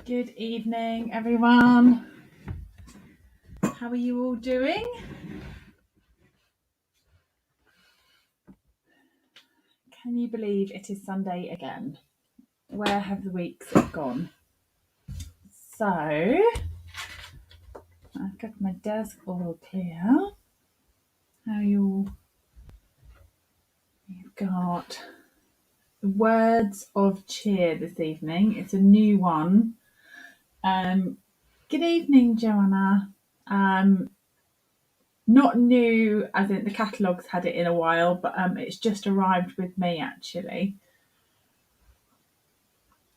Good evening, everyone. How are you all doing? Can you believe it is Sunday again? Where have the weeks gone? So, I've got my desk all clear. How you? You've got words of cheer this evening. It's a new one. Good evening, Joanna. Not new, as in the catalogue's had it in a while, but it's just arrived with me actually.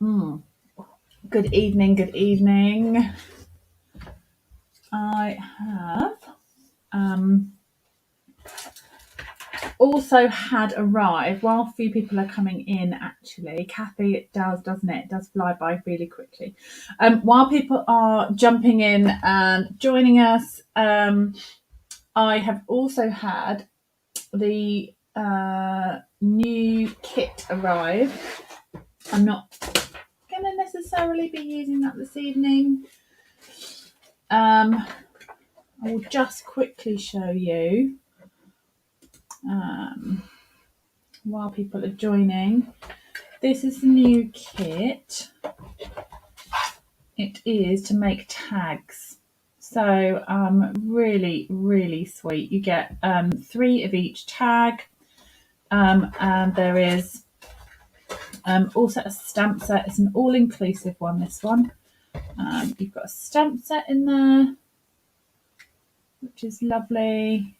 Good evening, good evening. I have also had arrived while a few people are coming in actually. Kathy, it does, doesn't it? It does fly by really quickly. While people are jumping in and joining us, I have also had the new kit arrive. I'm not going to necessarily be using that this evening. I will just quickly show you while people are joining. This is the new kit. It is to make tags. So really, really sweet. You get 3 of each tag, and there is also a stamp set. It's an all-inclusive one, this one. You've got a stamp set in there, which is lovely.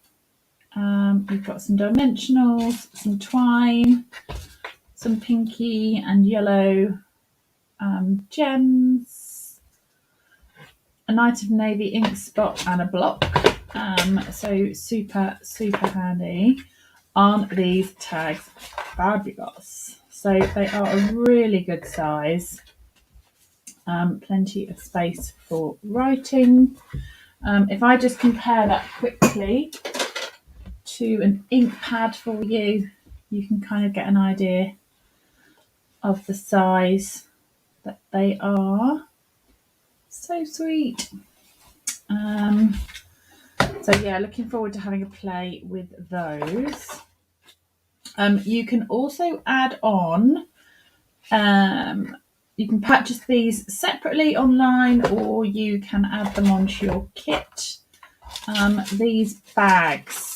You've got some dimensionals, some twine, some pinky and yellow gems, a Night of Navy ink spot and a block. So super, super handy. Aren't these tags fabulous? So they are a really good size. Plenty of space for writing. If I just compare that quickly to an ink pad for you, you can kind of get an idea of the size that they are. So sweet. So yeah, looking forward to having a play with those. You can also add on, you can purchase these separately online, or you can add them onto your kit. These bags,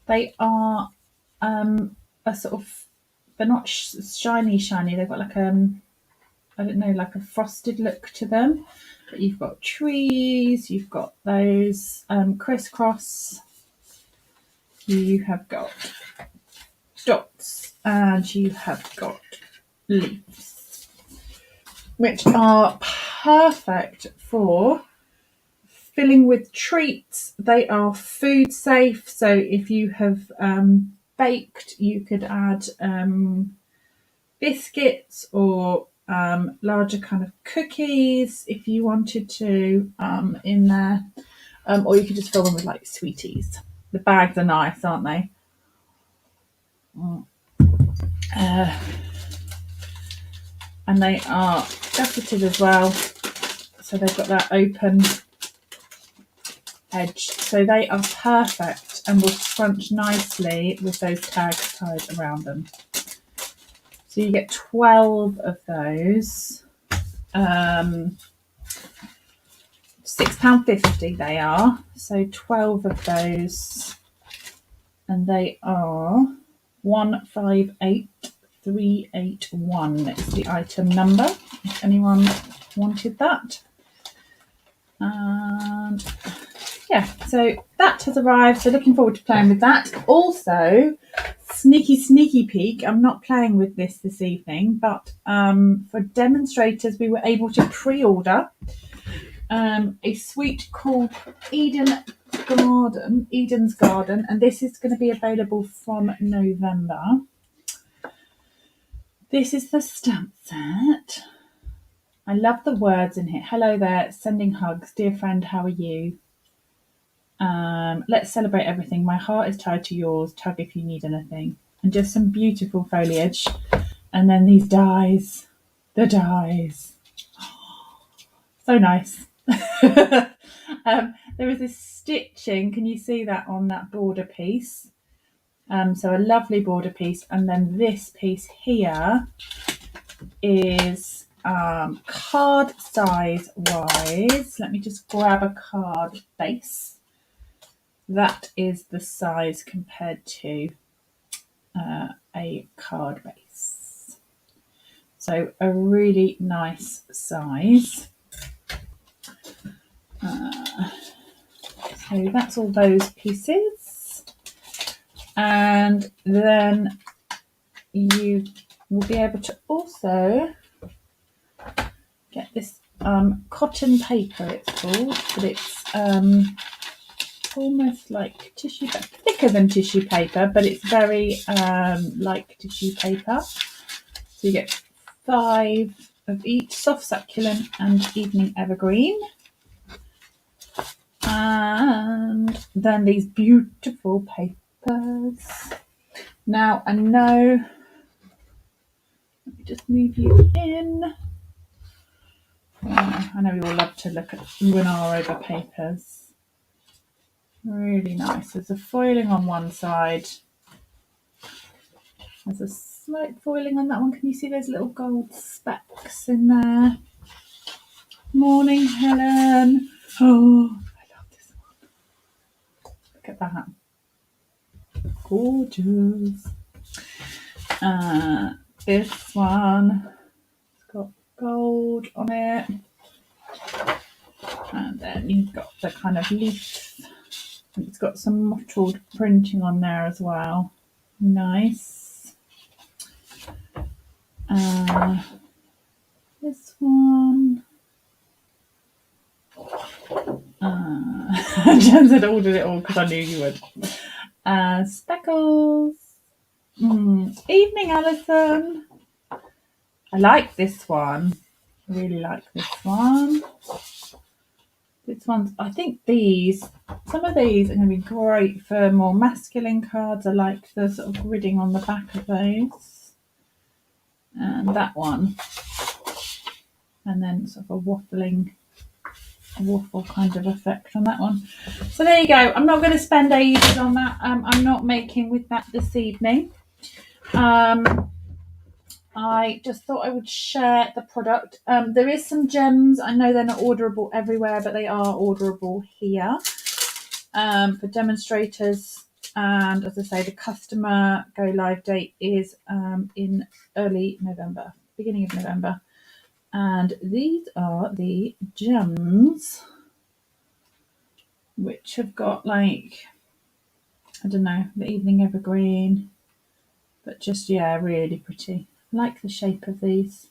they are a sort of, they're not shiny, they've got like I don't know, like a frosted look to them. But you've got trees, you've got those crisscross, you have got dots, and you have got leaves, which are perfect for filling with treats. They are food safe, so if you have baked, you could add biscuits or larger kind of cookies if you wanted to in there, or you could just fill them with like sweeties. The bags are nice, aren't they? And they are decorative as well, so they've got that open edge, so they are perfect and will scrunch nicely with those tags tied around them. So you get 12 of those. £6.50 they are, so 12 of those, and they are 158381. It's the item number if anyone wanted that. And yeah, so that has arrived, so looking forward to playing with that. Also, sneaky peek, I'm not playing with this evening, but for demonstrators we were able to pre-order a suite called Eden's Garden, and this is going to be available from November. This is the stamp set. I love the words in here. Hello there, sending hugs, dear friend, how are you? Let's celebrate everything. My heart is tied to yours. Tug if you need anything. And just some beautiful foliage. And then these dies. the dies. So nice. There is this stitching. Can you see that on that border piece? So a lovely border piece, and then this piece here is card size wise. Let me just grab a card base. That is the size compared to a card base. So a really nice size. So that's all those pieces. And then you will be able to also get this cotton paper, it's called, but it's almost like tissue paper, thicker than tissue paper, but it's very like tissue paper. So you get 5 of each, soft succulent and evening evergreen. And then these beautiful papers. Now I know, let me just move you in. I know we all love to look at Lunar over papers. Really nice. There's a foiling on one side. There's a slight foiling on that one. Can you see those little gold specks in there? Morning, Helen. Oh, I love this one. Look at that. Gorgeous. This one, it's got gold on it. And then you've got the kind of leaf. It's got some mottled printing on there as well. Nice. This one. Jen had ordered it all because I knew you would. Speckles. Evening, Alison. I like this one. I really like this one. This one's, I think some of these are going to be great for more masculine cards. I like the sort of gridding on the back of those. And that one. And then sort of a waffle kind of effect on that one. So there you go. I'm not going to spend ages on that. I'm not making with that this evening. I just thought I would share the product. There is some gems. I know they're not orderable everywhere, but they are orderable here for demonstrators. And as I say, the customer go live date is in early November, beginning of November. And these are the gems, which have got like, I don't know, the evening evergreen, but just, yeah, really pretty. I like the shape of these.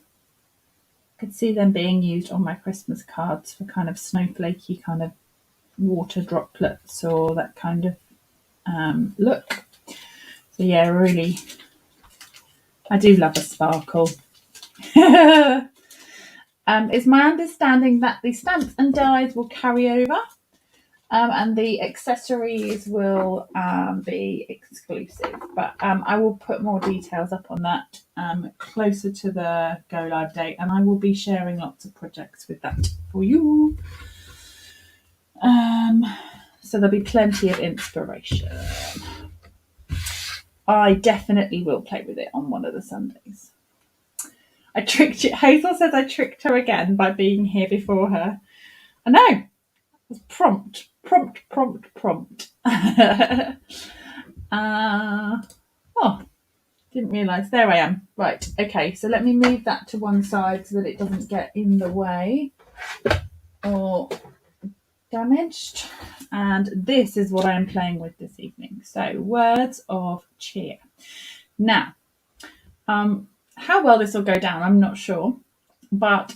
I could see them being used on my Christmas cards for kind of snowflakey kind of water droplets or that kind of look. So yeah, really, I do love a sparkle. It's my understanding that the stamps and dies will carry over, and the accessories will be exclusive. But I will put more details up on that closer to the go live date, and I will be sharing lots of projects with that for you. So there'll be plenty of inspiration. I definitely will play with it on one of the Sundays. I tricked you. Hazel says I tricked her again by being here before her. I know. It was prompt. Didn't realise. There I am. Right. Okay. So let me move that to one side so that it doesn't get in the way or damaged. And this is what I am playing with this evening. So words of cheer. Now, how well this will go down, I'm not sure, but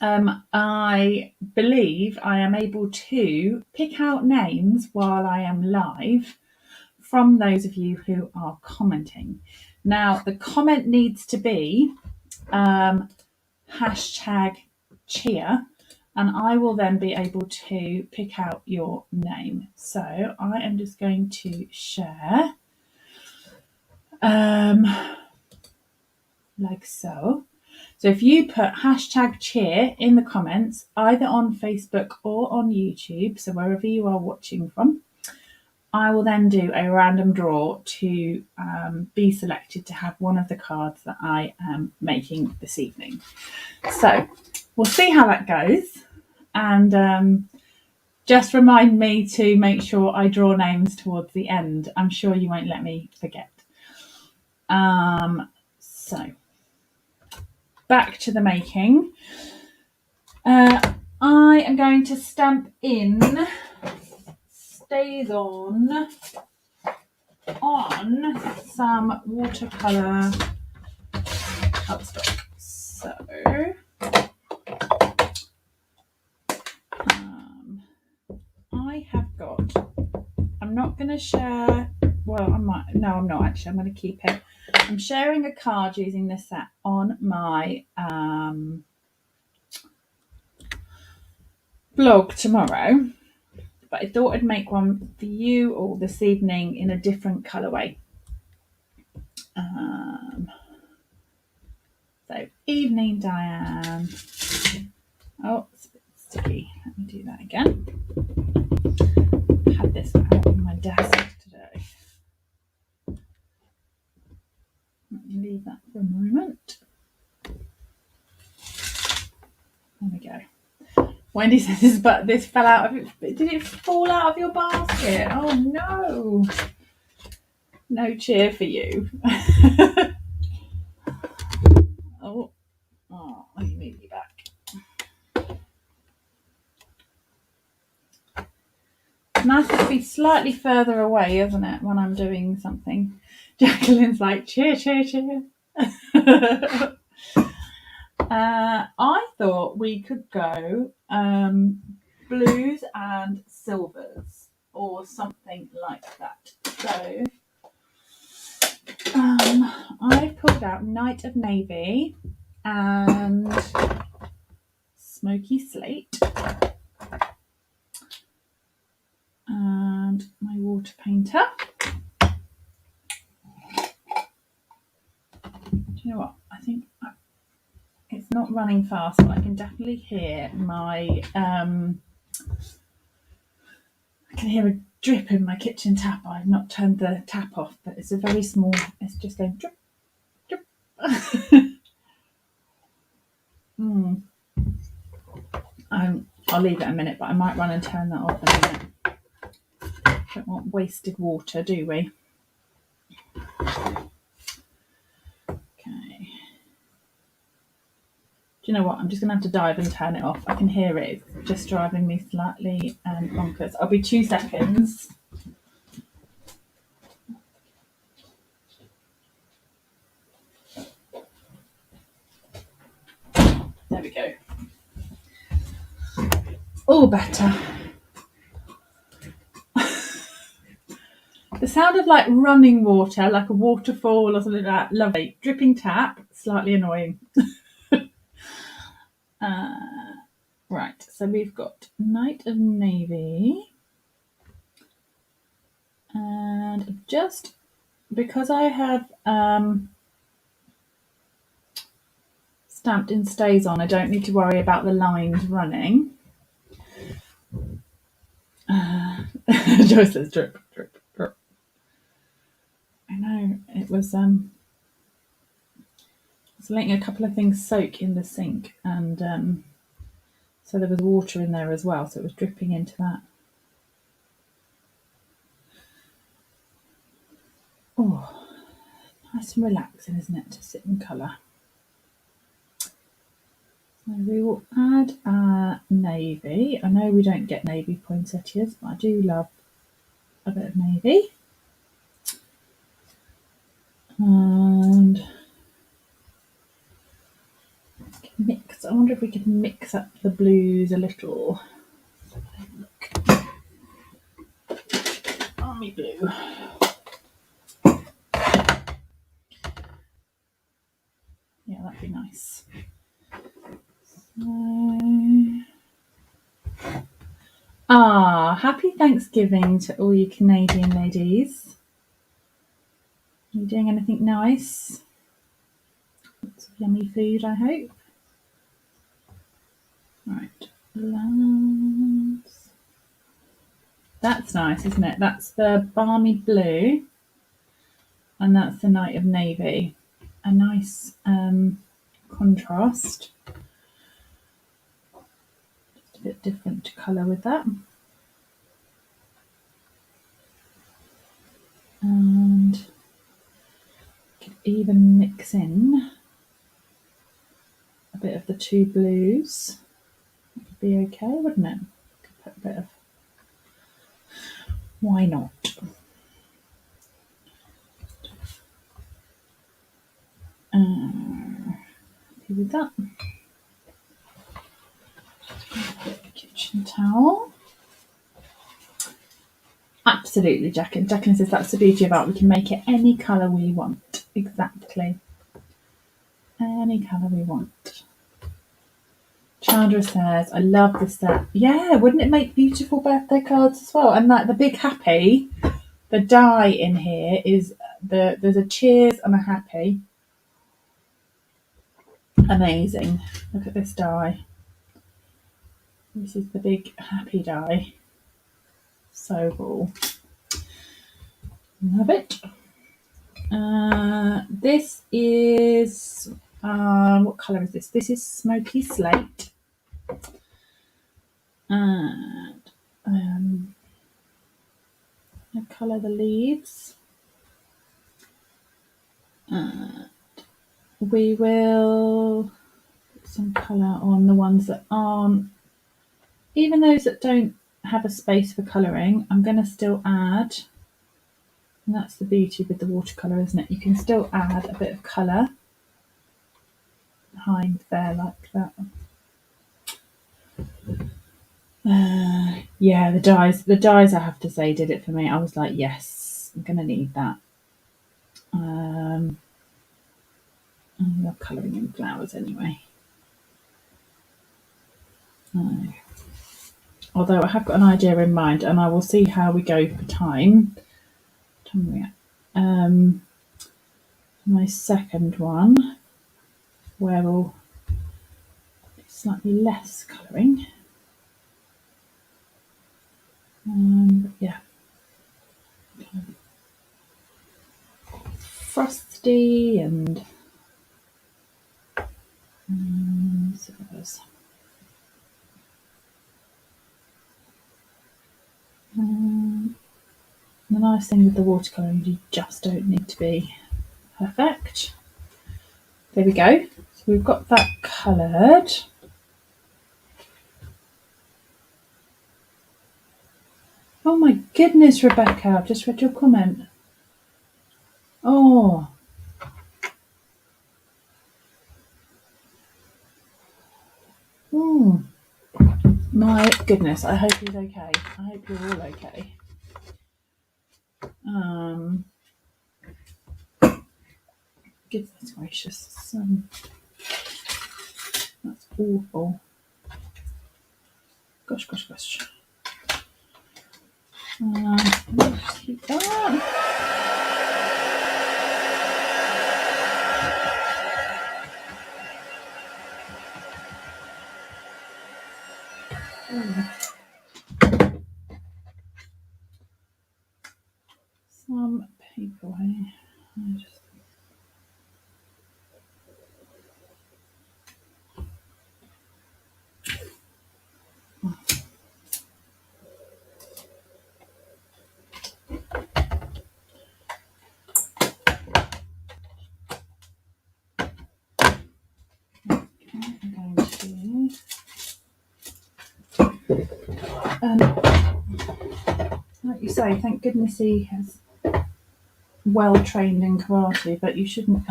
I believe I am able to pick out names while I am live from those of you who are commenting. Now, the comment needs to be hashtag cheer, and I will then be able to pick out your name. So I am just going to share like so. So if you put hashtag cheer in the comments, either on Facebook or on YouTube, so wherever you are watching from, I will then do a random draw to be selected to have one of the cards that I am making this evening. So we'll see how that goes. And just remind me to make sure I draw names towards the end. I'm sure you won't let me forget. So back to the making. I am going to stamp in StazOn on some watercolour cardstock. So I have got, I'm not going to share, well, I might, no, I'm not actually, I'm going to keep it. I'm sharing a card using this set on my blog tomorrow, but I thought I'd make one for you all this evening in a different colourway. So, evening, Diane. Oh, it's a bit sticky. Let me do that again. I had this out on my desk today. Let me leave that for a moment. There we go. Wendy says, but this fell out of it. Did it fall out of your basket? Oh no. No cheer for you. Oh, let me move you back. It's nice to be slightly further away, isn't it, when I'm doing something? Jacqueline's like, cheer, cheer, cheer. I thought we could go blues and silvers or something like that. So I pulled out Night of Navy and Smoky Slate and my water painter. Do you know what? I think it's not running fast, but I can definitely hear my I can hear a drip in my kitchen tap. I've not turned the tap off, but it's a very small, it's just going drip, drip. I'll leave it a minute, but I might run and turn that off in a minute. Don't want wasted water, do we? Okay. Do you know what? I'm just going to have to dive and turn it off. I can hear it. It's just driving me slightly bonkers. I'll be 2 seconds. There we go. All better. The sound of like running water, like a waterfall or something like that, lovely. Dripping tap, slightly annoying. Right, so we've got Night of Navy. And just because I have stamped in StazOn, I don't need to worry about the lines running. Joyce says drip, drip, drip. I know, it was letting a couple of things soak in the sink, and so there was water in there as well, so it was dripping into that. Oh, nice and relaxing, isn't it, to sit and colour? So we will add our navy. I know we don't get navy poinsettias, but I do love a bit of navy. And mix. I wonder if we could mix up the blues a little. Look. Army blue. Yeah, that'd be nice. Happy Thanksgiving to all you Canadian ladies. Are you doing anything nice? yummy food, I hope. Right, gloves. That's nice, isn't it? That's the balmy blue, and that's the night of navy. A nice contrast. Just a bit different colour with that. And could even mix in a bit of the two blues. That would be okay, wouldn't it? Could put a bit of, why not? Happy with that. Kitchen towel. Absolutely, Jacqueline. Jacqueline says that's the beauty of art. We can make it any colour we want. Exactly. Any colour we want. Chandra says, I love this set. Yeah, wouldn't it make beautiful birthday cards as well? And like the big happy, the die in here is there's a cheers and a happy. Amazing. Look at this die. This is the big happy die. So cool. Love it. This is what colour is this? This is smoky slate. And I colour the leaves. And we will put some colour on the ones that aren't, even those that don't have a space for colouring, I'm going to still add, and that's the beauty with the watercolour, isn't it? You can still add a bit of colour behind there like that. Yeah, the dyes I have to say did it for me. I was like, yes, I'm going to need that. I love colouring in flowers anyway. Although I have got an idea in mind, and I will see how we go for time. My second one, where we'll be slightly less colouring. Yeah, frosty and the nice thing with the watercolour, you just don't need to be perfect. There we go. So we've got that coloured. Oh my goodness, Rebecca, I've just read your comment. Oh. My goodness, I hope he's okay. I hope you're all okay. Goodness gracious. That's awful. Gosh. Just keep that. Some people here. Like you say, thank goodness he has well trained in karate, but you shouldn't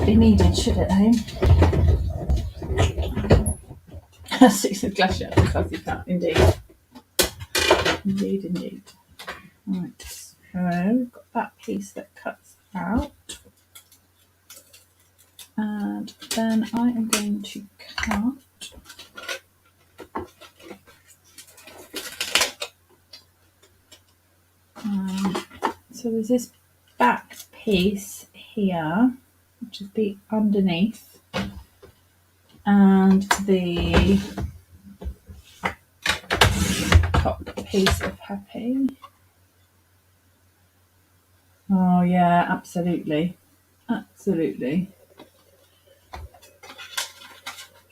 be needed, should it, eh? Six of glacier, because you can't, indeed. Indeed. Right, so we've got that piece that cuts out. And then I am going to cut so there's this back piece here, which is the underneath, and the top piece of Happy. Oh yeah, absolutely. Absolutely.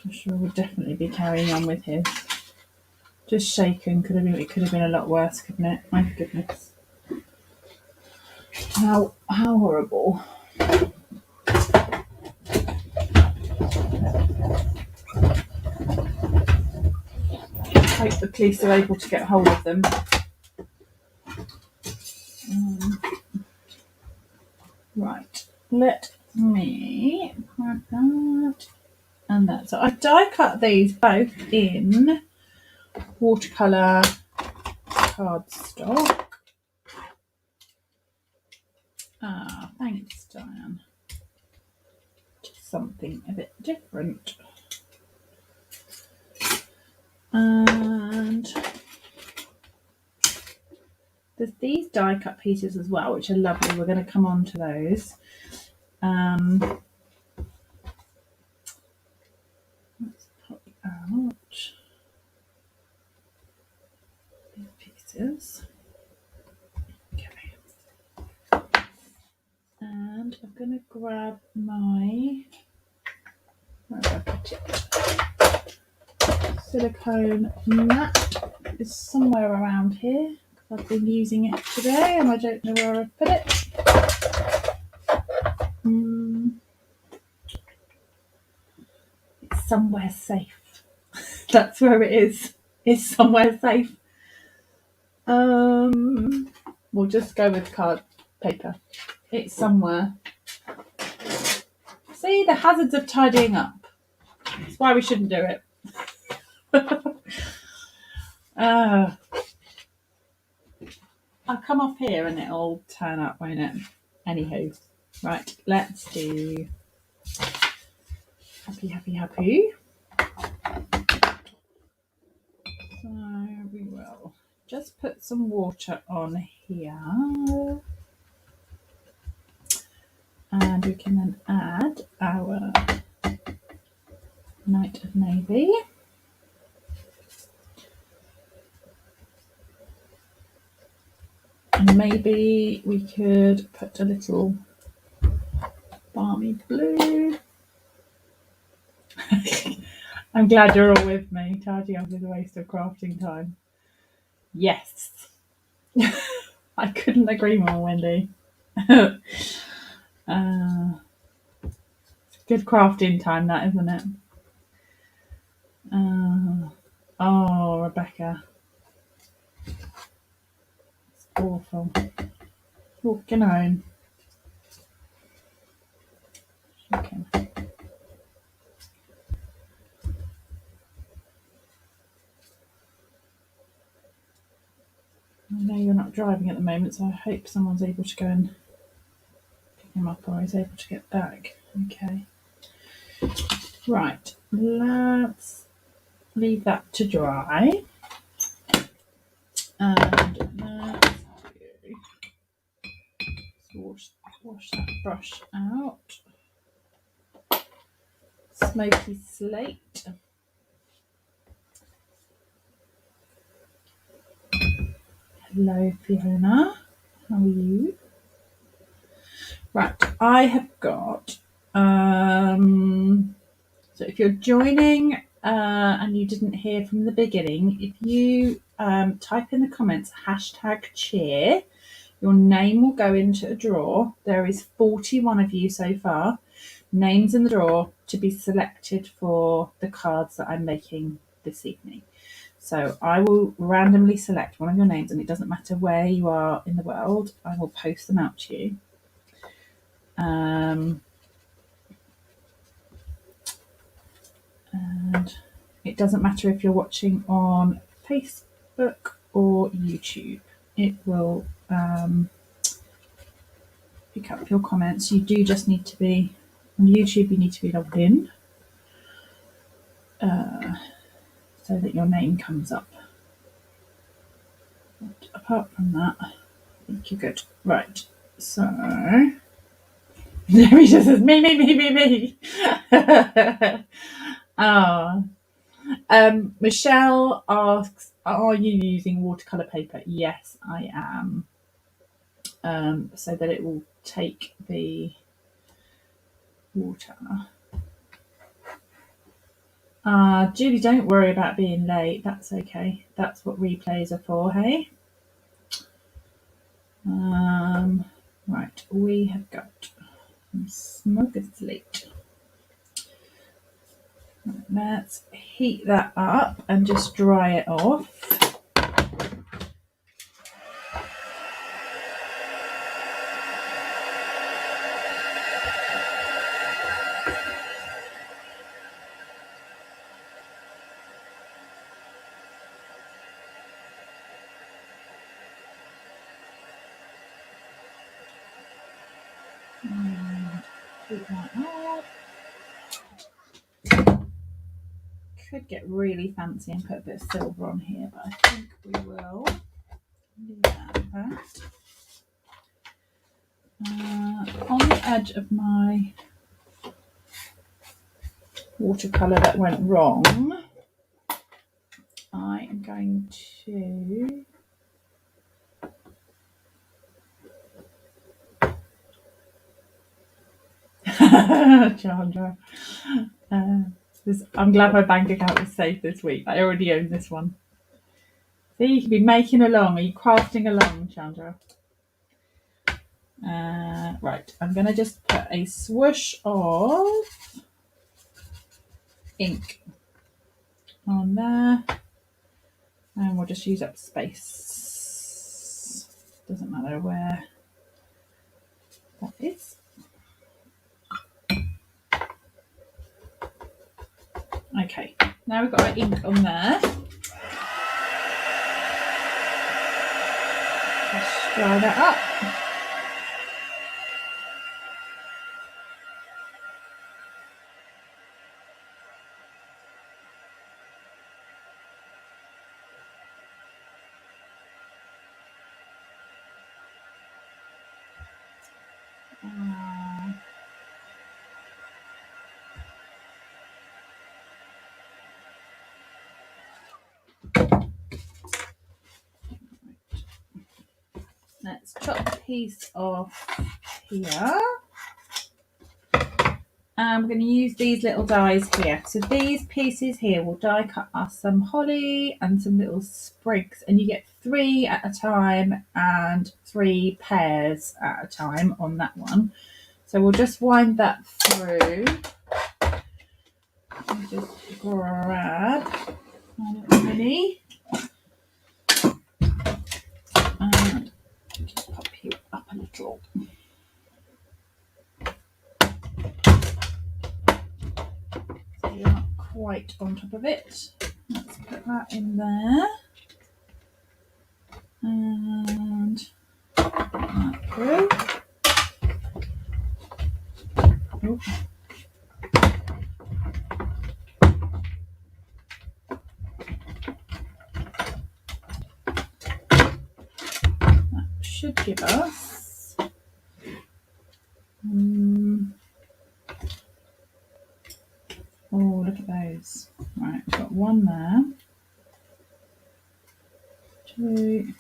Joshua would definitely be carrying on with his. Just shaken. It could have been a lot worse, couldn't it? My goodness. How horrible. Hope the police are able to get hold of them. Right. Let me grab that and that. So I die cut these both in watercolour cardstock. Ah, thanks, Diane. Just something a bit different. And there's these die cut pieces as well, which are lovely. We're going to come on to those. Let's pop out these pieces. Okay. And I'm going to grab my silicone mat. It's somewhere around here. I've been using it today and I don't know where I put it. It's somewhere safe. That's where it is. It's somewhere safe. We'll just go with card paper. It's somewhere. See, the hazards of tidying up. That's why we shouldn't do it. I'll come off here and it'll turn up, won't it? Anywho, right, let's do happy. So we will just put some water on here. And we can then add our Night of Navy. And maybe we could put a little balmy blue. I'm glad you're all with me. Tidying up is a waste of crafting time. Yes. I couldn't agree more, Wendy. Good crafting time, that, isn't it? Oh, Rebecca. It's awful. Walking home. Okay. I know you're not driving at the moment, so I hope someone's able to go and pick him up or is able to get back. Okay. Right. Let's leave that to dry. And let's wash that brush out. Smoky slate. Hello, Fiona. How are you? Right, I have got. So if you're joining and you didn't hear from the beginning, if you type in the comments #cheer, your name will go into a draw. There is 41 of you so far. Names in the draw to be selected for the cards that I'm making this evening. So I will randomly select one of your names, and it doesn't matter where you are in the world. I will post them out to you. And it doesn't matter if you're watching on Facebook or YouTube. It will pick up your comments. You do just need to be on YouTube. You need to be logged in so that your name comes up. But apart from that, I think you're good. Right. So He just says, me. Oh. Michelle asks, are you using watercolour paper? Yes, I am. So that it will take the water. Julie, don't worry about being late. That's okay. That's what replays are for, hey? Right, we have got some smoker slate. Let's heat that up and just dry it off. Heat that up. Could get really fancy and put a bit of silver on here, but I think we will leave that at that. On the edge of my watercolour that went wrong, I am going to Chandra. I'm glad my bank account is safe this week. I already own this one. See, you can be making along. Are you crafting along, Chandra? Right, I'm going to just put a swoosh of ink on there. And we'll just use up space. Doesn't matter where that is. Okay, now we've got our ink on there. Let's dry that up. Let's chop a piece off here. And we're going to use these little dies here. So these pieces here will die cut us some holly and some little sprigs. And you get 3 at a time and 3 pairs at a time on that one. So we'll just wind that through. And just grab my little mini. And just pop you up a little. So you're not quite on top of it. Let's put that in there. And put that through. Oh. That should give us oh, look at those. Right, we've got 1 there. 2,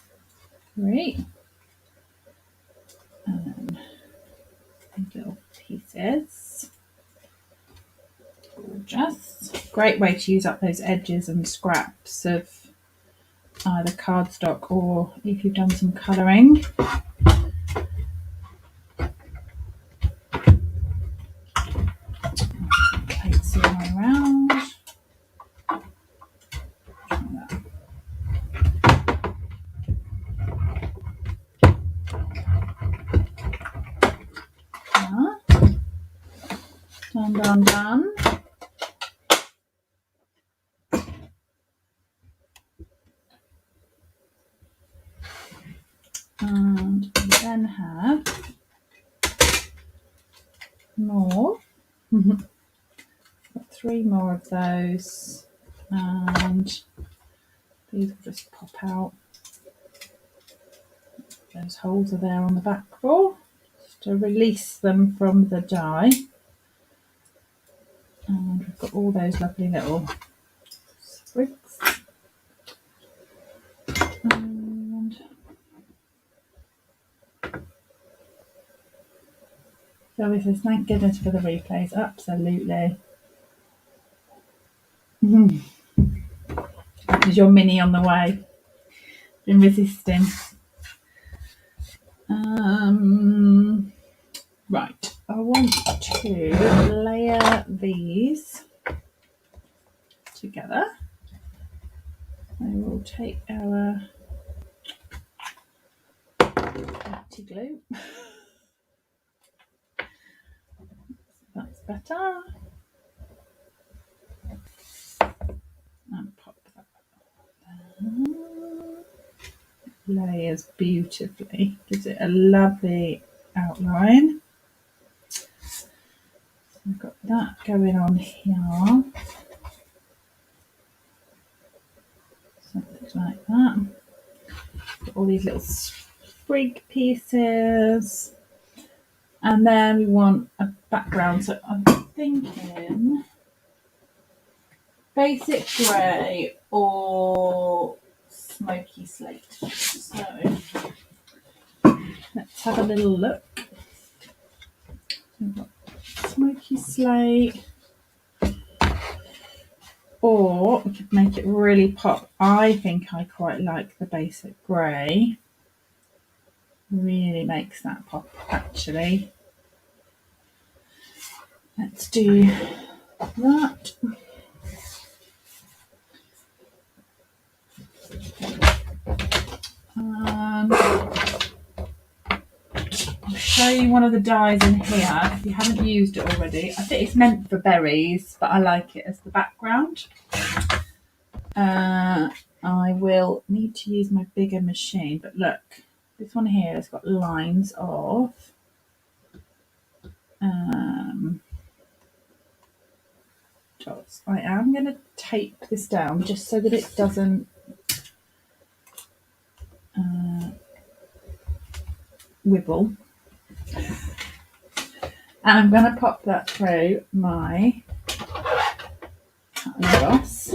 3. And then these little pieces. Gorgeous. Great way to use up those edges and scraps of either cardstock or if you've done some colouring. Plates all the way around. Done. And we then have more. Got 3 more of those, and these will just pop out. Those holes are there on the back for. Just to release them from the die. And we've got all those lovely little sprigs. And Zoe says, thank goodness for the replays. Absolutely. Is your mini on the way? Been resisting. Right, I want to layer these together. I will take our empty glue. That's better. And pop that down. Layers beautifully. Gives it a lovely outline. So I've got that going on here. Something like that. Got all these little sprig pieces. And then we want a background. So I'm thinking basic grey or smoky slate. So let's have a little look. We've got smoky slate, or we could make it really pop. I think I quite like the basic grey. Really makes that pop actually. Let's do that. I'll show you one of the dies in here if you haven't used it already. I think it's meant for berries, but I like it as the background. I will need to use my bigger machine, but look, this one here has got lines of dots. I am going to tape this down just so that it doesn't wibble. And I'm going to pop that through my cut and gloss.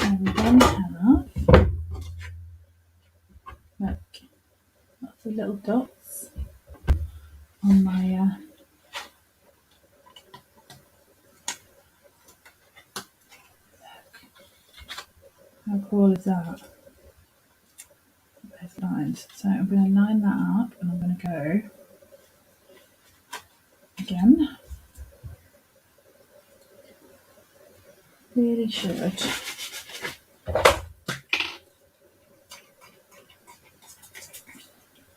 And then have, look, lots of little dots on my how cool is that? Those lines. So I'm going to line that up and I'm going to go again. Really should. Just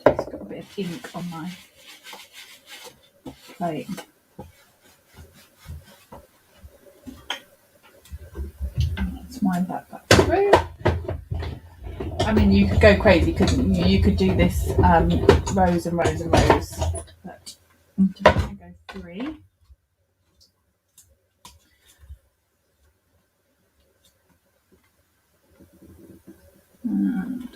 got a bit of ink on my plate. Let's wind that back through. I mean, you could go crazy, couldn't you? You could do this rows and rows and rows. But I'm just going to go 3. And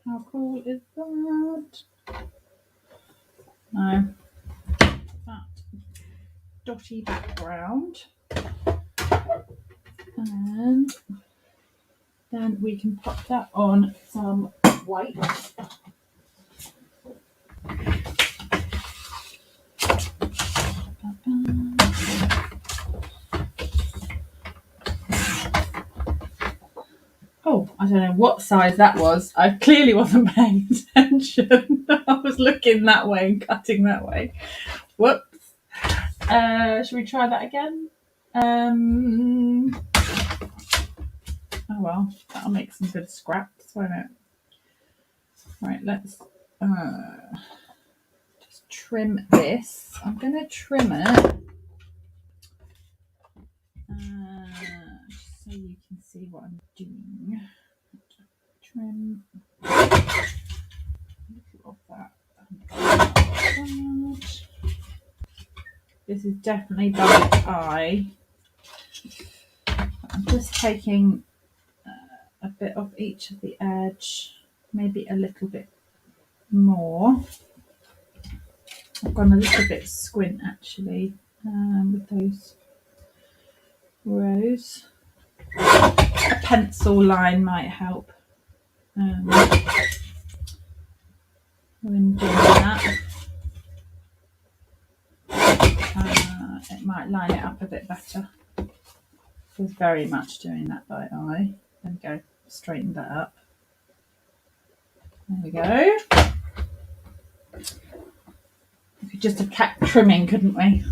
how cool is that? No, that dotty background. And then we can pop that on some white. Oh, I don't know what size that was. I clearly wasn't paying attention. I was looking that way and cutting that way. Whoops. Should we try that again? Oh well, that'll make some good scraps, won't it? Right, let's just trim this. I'm going to trim it so you can see what I'm doing. Trim a little of that. This is definitely dark eye. I'm just taking a bit of each of the edge, maybe a little bit more. I've gone a little bit squint actually with those rows. A pencil line might help when doing that. It might line it up a bit better. I was very much doing that by eye. There we go, straighten that up. There we go. We could just have kept trimming, couldn't we?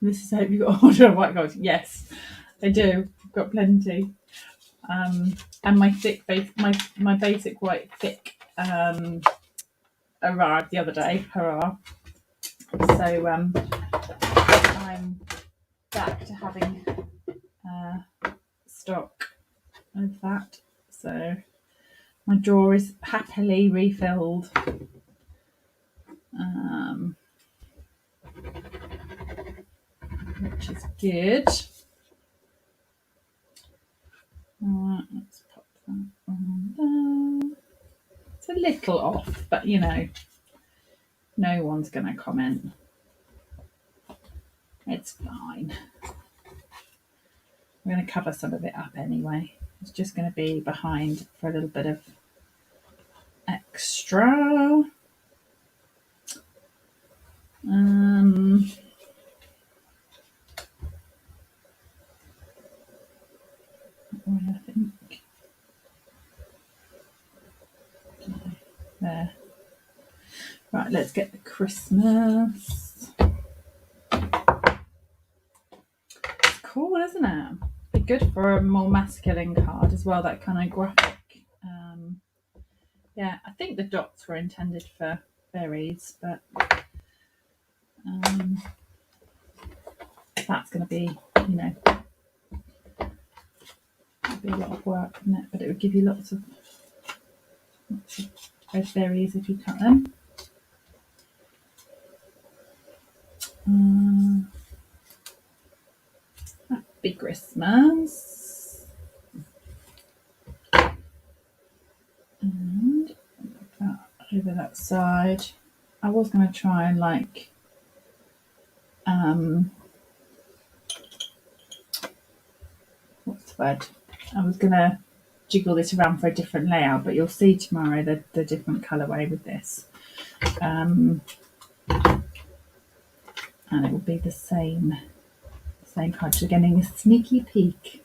This is hope you've got order of white gold. Yes, I do. I've got plenty. And my thick base, my basic white thick arrived the other day. Hurrah! So I'm back to having stock of that. So my drawer is happily refilled. Which is good. Let's pop that on there. It's a little off, but you know, no one's going to comment. It's fine. We're going to cover some of it up anyway. It's just going to be behind for a little bit of extra. I think there. Right, let's get the Christmas. It's cool, isn't it? Be good for a more masculine card as well. That kind of graphic. Yeah, I think the dots were intended for berries, but that's going to be, you know, it'll be a lot of work, wouldn't it? But it would give you lots of red berries if you cut them. Happy Christmas. And put that over that side. I was going to try and like what's the word? I was going to jiggle this around for a different layout, but you'll see tomorrow the different colourway with this. And it will be the same card. You're getting a sneaky peek.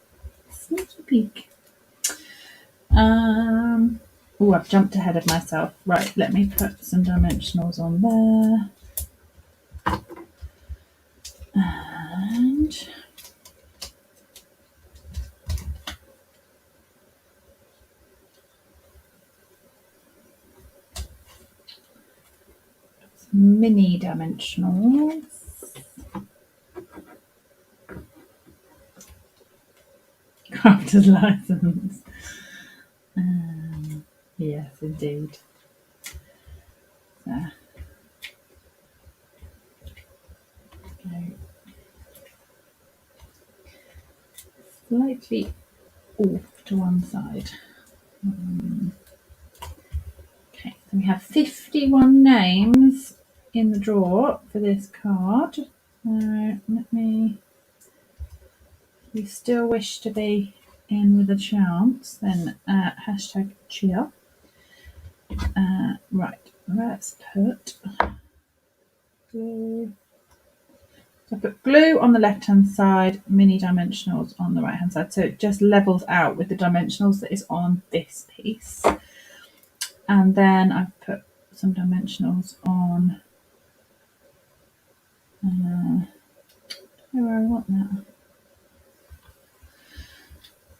Oh, I've jumped ahead of myself. Right, let me put some dimensionals on there. And some mini dimensionals. Crafter's license. Yes, indeed. There. Okay. Slightly off to one side. Okay, so we have 51 names in the drawer for this card. Let me. If you still wish to be in with a chance, then hashtag cheer. Right, let's put glue. So I put glue on the left hand side, mini dimensionals on the right hand side. So it just levels out with the dimensionals that is on this piece. And then I've put some dimensionals on where I want that.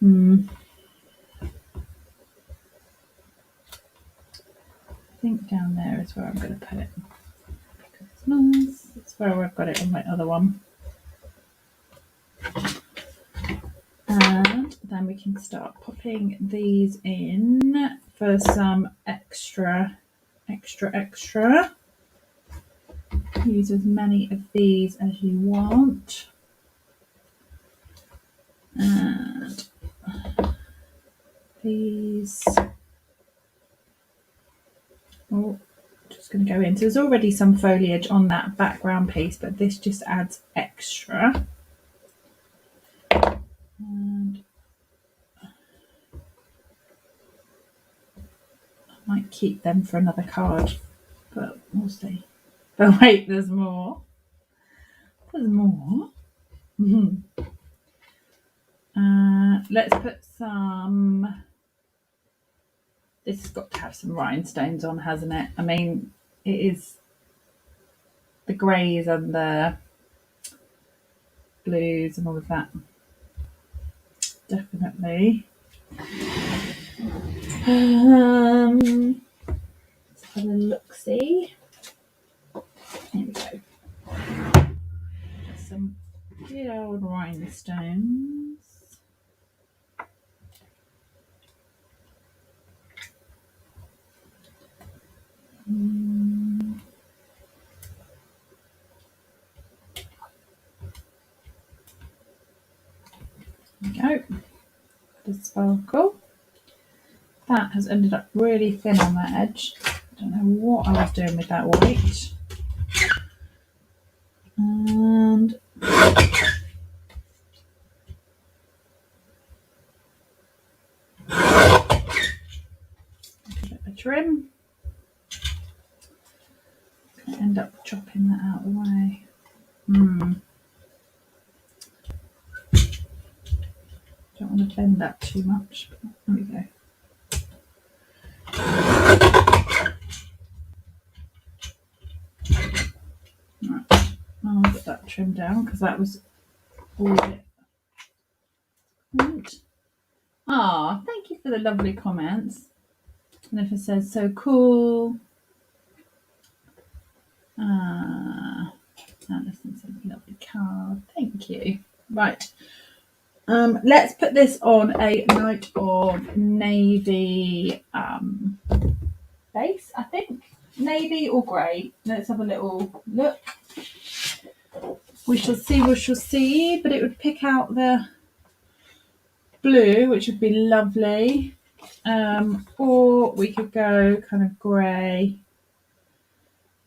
I think down there is where I'm going to put it. swear I've got it on my other one. And then we can start popping these in for some extra. Use as many of these as you want. And these. Oh, just going to go in. So there's already some foliage on that background piece, but this just adds extra. And I might keep them for another card, but we'll see. But wait, there's more. There's more. Let's put some. This has got to have some rhinestones on, hasn't it? I mean, it is the greys and the blues and all of that. Definitely. Let's have a look-see. Here we go. Just some good old rhinestones. There we go. The sparkle. That has ended up really thin on that edge. I don't know what I was doing with that white. And give it a trim. I'm going to end up chopping that out of the way. Don't want to bend that too much. But there we go. Right, I'll get that trimmed down because that was all it. Ah, thank you for the lovely comments. And if it says so cool. Alison says lovely card. Thank you. Right. Let's put this on a note of navy base, I think. Navy or grey. Let's have a little look. We shall see. But it would pick out the blue, which would be lovely. Or we could go kind of grey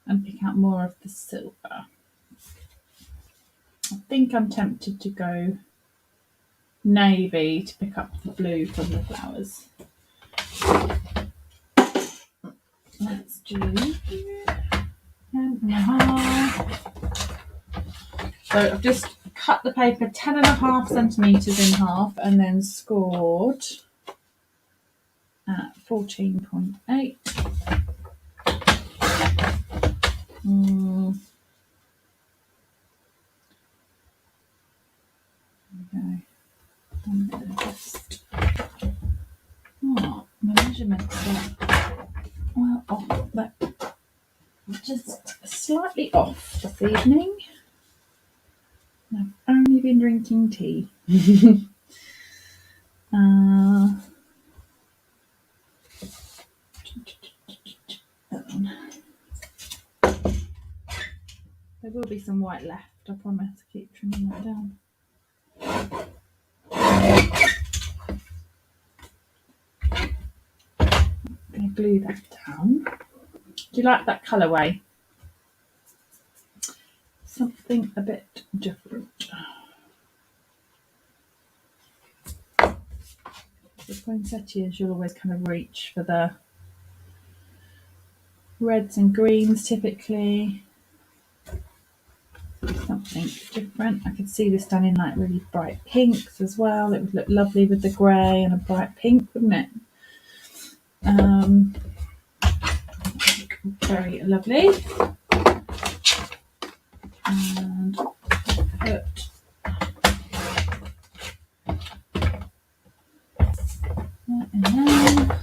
and pick out more of the silver. I think I'm tempted to go navy to pick up the blue from the flowers. Let's do 10.5. So I've just cut the paper 10.5 centimetres in half and then scored at 14.8. Okay. I'm going to just. My measurements are well off, but just slightly off this evening. I've only been drinking tea. There will be some white left, I promise. Keep trimming that down. I'm going to glue that down. Do you like that colourway? Something a bit different. The poinsettias, you'll always kind of reach for the reds and greens typically. Something different. I could see this done in like really bright pinks as well. It would look lovely with the grey and a bright pink, wouldn't it? Very lovely. And put that in there.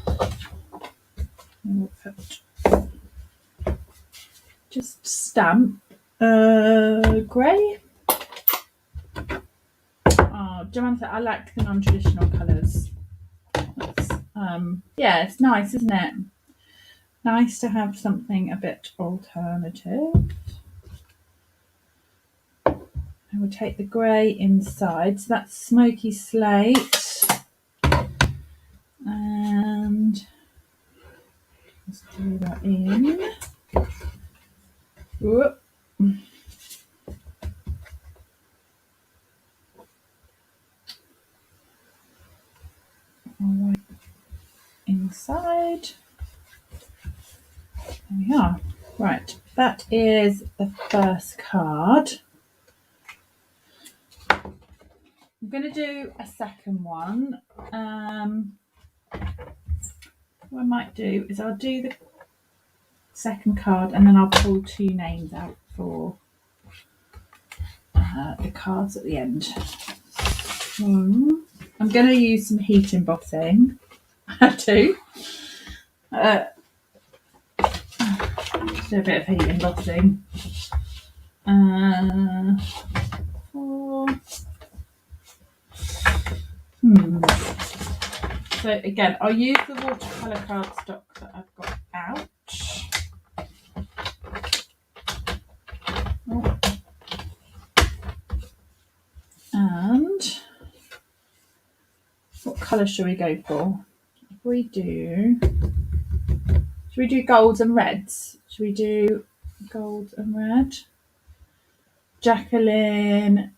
And we'll put just stamp Grey. Oh, Joanna, I like the non-traditional colours. Yeah, it's nice, isn't it? Nice to have something a bit alternative. I will take the grey inside. So that's smoky slate. And let's do that in. Whoop. All right, inside. There we are. Right, that is the first card. I'm going to do a second one. What I might do is I'll do the second card and then I'll pull two names out for the cards at the end. I'm going to use some heat embossing. I do. Do a bit of heat embossing. So again, I'll use the watercolour cardstock that I've got out. And what colour should we go for? Should we do golds and reds? Should we do gold and red? Jacqueline,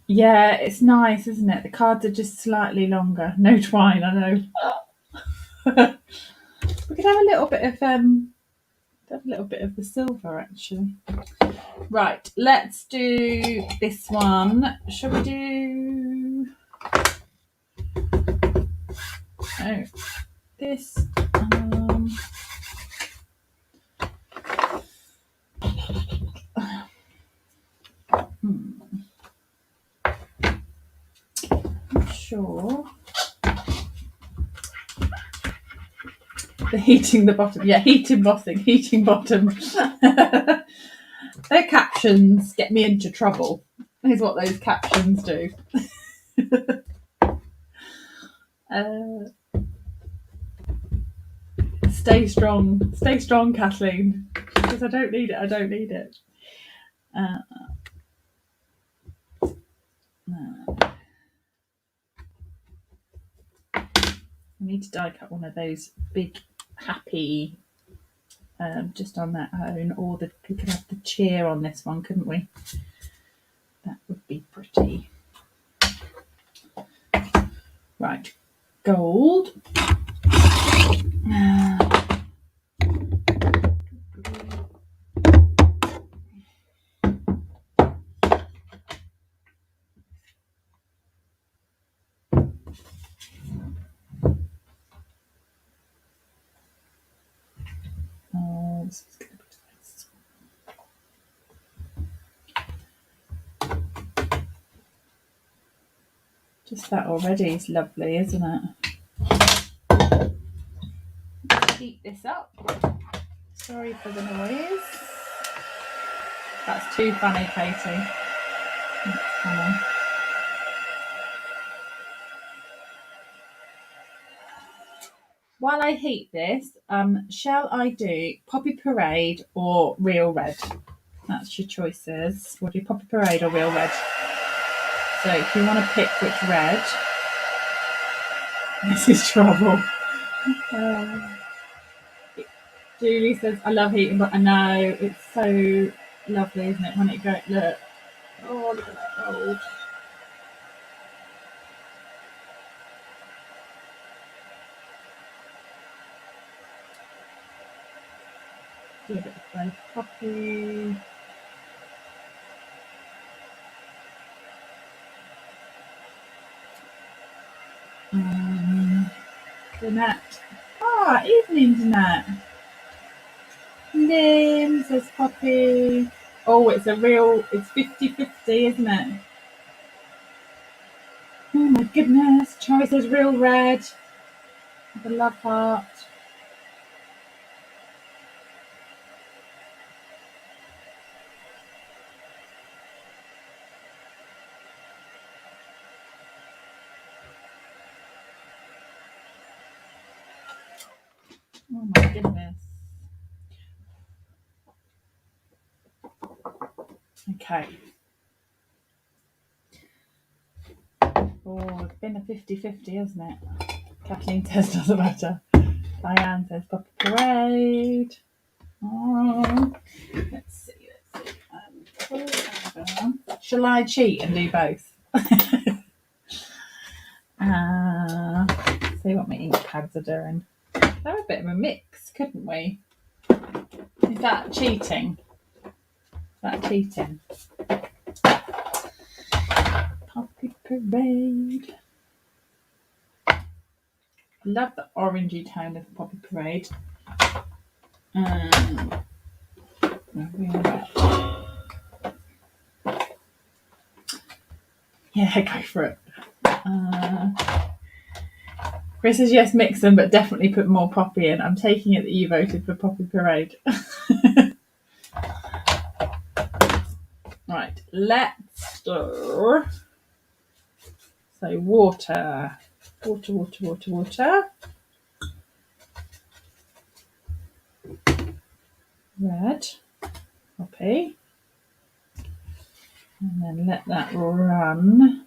yeah, it's nice, isn't it? The cards are just slightly longer. No twine, I know. We could have a little bit of the silver actually. Right, let's do this one. Shall we do this? Not sure. The heating the bottom. Yeah, heat embossing, heating bottom. Their captions get me into trouble, is what those captions do. Stay strong, Kathleen. Because I don't need it. I need to die cut one of those big happy just on their own, or we could have the cheer on this one, couldn't we? That would be pretty. Right, gold. This is going to be nice. Just that already is lovely, isn't it? Heat this up. Sorry for the noise. That's too funny, Katie. That's funny. While I heat this, shall I do Poppy Parade or Real Red? That's your choices. We'll do Poppy Parade or Real Red. So if you want to pick which red, this is trouble. Julie says, I love heating, but I know it's so lovely, isn't it, when it goes, look. Oh, look at that gold. Do a bit of both Poppy. Danette. Evening, Danette. Nim says Poppy. Oh, it's 50-50, isn't it? Oh my goodness. Charlie says Real Red. The love heart. Oh my goodness. Okay. Oh, it's been a 50-50, hasn't it? Kathleen says doesn't matter. Diane says Puppy Parade. Oh, let's see. Shall I cheat and do both? See what my ink pads are doing. They're a bit of a mix, couldn't we? Is that cheating? Puppy Parade. Love the orangey tone of Poppy Parade. Yeah, go for it. Chris says yes, mix them, but definitely put more Poppy in. I'm taking it that you voted for Poppy Parade. Right, let's stir. So water. Water. Red. Poppy. And then let that run.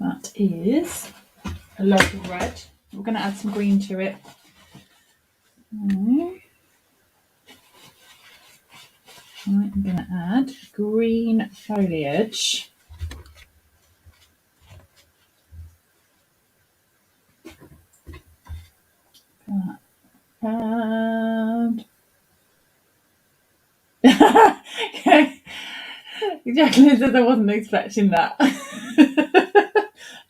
That is a lot of red. We're going to add some green to it. Right, I'm going to add green foliage. And Jacqueline says I wasn't expecting that.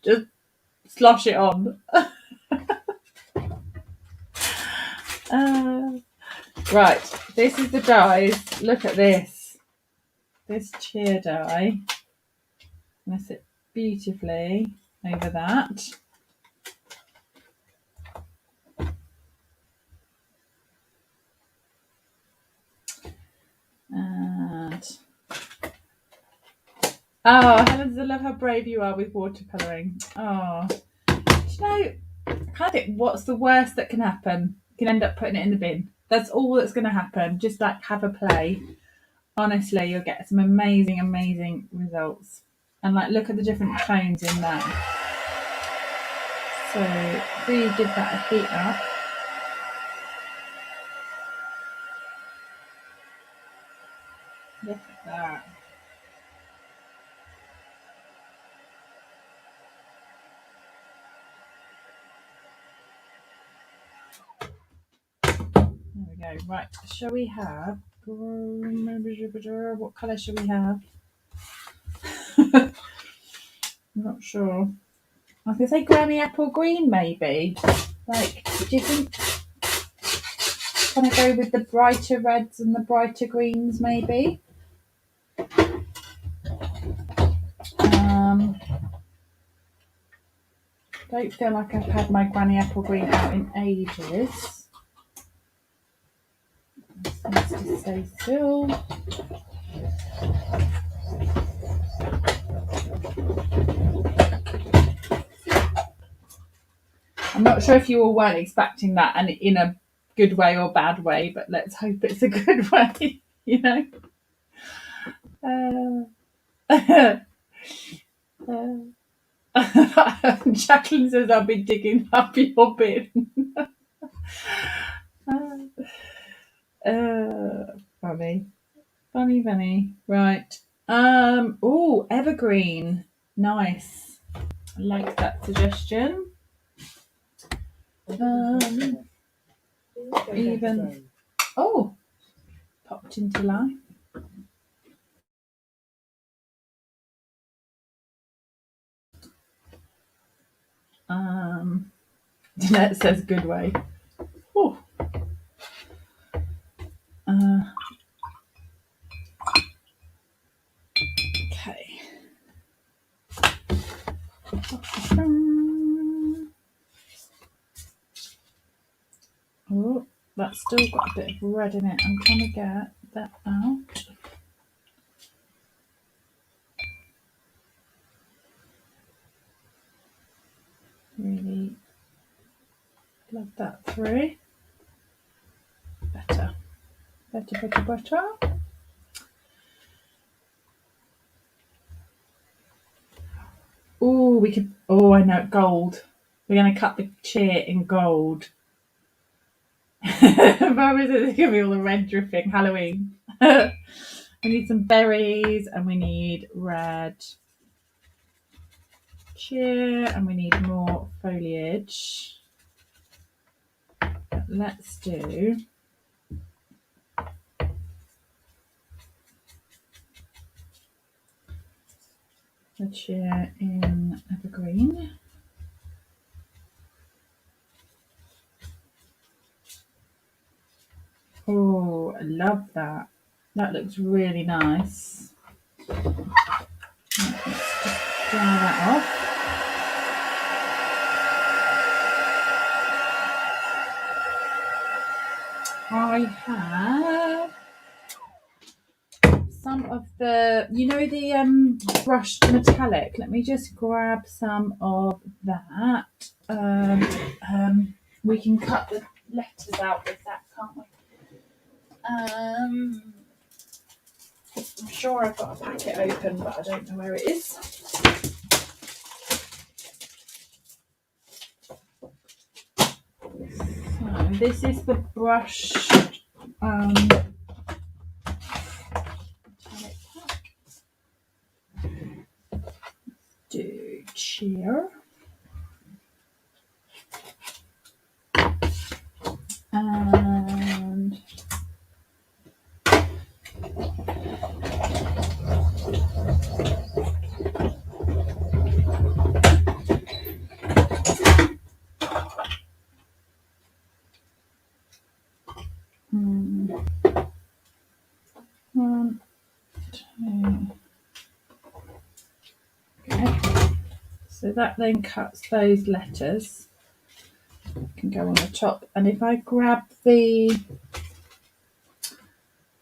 Just slosh it on. Right, this is the dyes. Look at this. This cheer dye. I'm going to sit beautifully over that. And Helen says, I love how brave you are with watercolouring. Oh, do you know, I kind of think, what's the worst that can happen? You can end up putting it in the bin. That's all that's going to happen. Just like have a play. Honestly, you'll get some amazing results. And like, look at the different tones in that. So really give that a heat up. Look at that. There we go. Right, shall we have... What colour shall we have? I'm not sure. I was going to say Granny Apple Green, maybe. Like, do you think... Can I go with the brighter reds and the brighter greens, maybe? Don't feel like I've had my Granny Apple Green out in ages. It's nice to stay still. I'm not sure if you all weren't expecting that, and in a good way or bad way, but let's hope it's a good way, you know? Jacqueline says I'll be digging up your bin. Funny. Right. Oh, evergreen. Nice. I like that suggestion. Even popped into life. Jeanette says good way. Oh. Okay. that's still got a bit of red in it. I'm trying to get that out. Really love that through. Better. Oh, we could. Oh, I know, gold. We're going to cut the cheer in gold. Mum is going to be all the red dripping Halloween. We need some berries and we need red cheer and we need more foliage. But let's do the cheer in evergreen. Oh, I love that. That looks really nice. Let's just dry that off. I have some of the, the brushed metallic. Let me just grab some of that. We can cut the letters out with that, can't we? I'm sure I've got a packet open, but I don't know where it is. So this is the brushed metallic pack. Do cheer. And one, two. Okay. So that then cuts those letters. Can go on the top. And if I grab the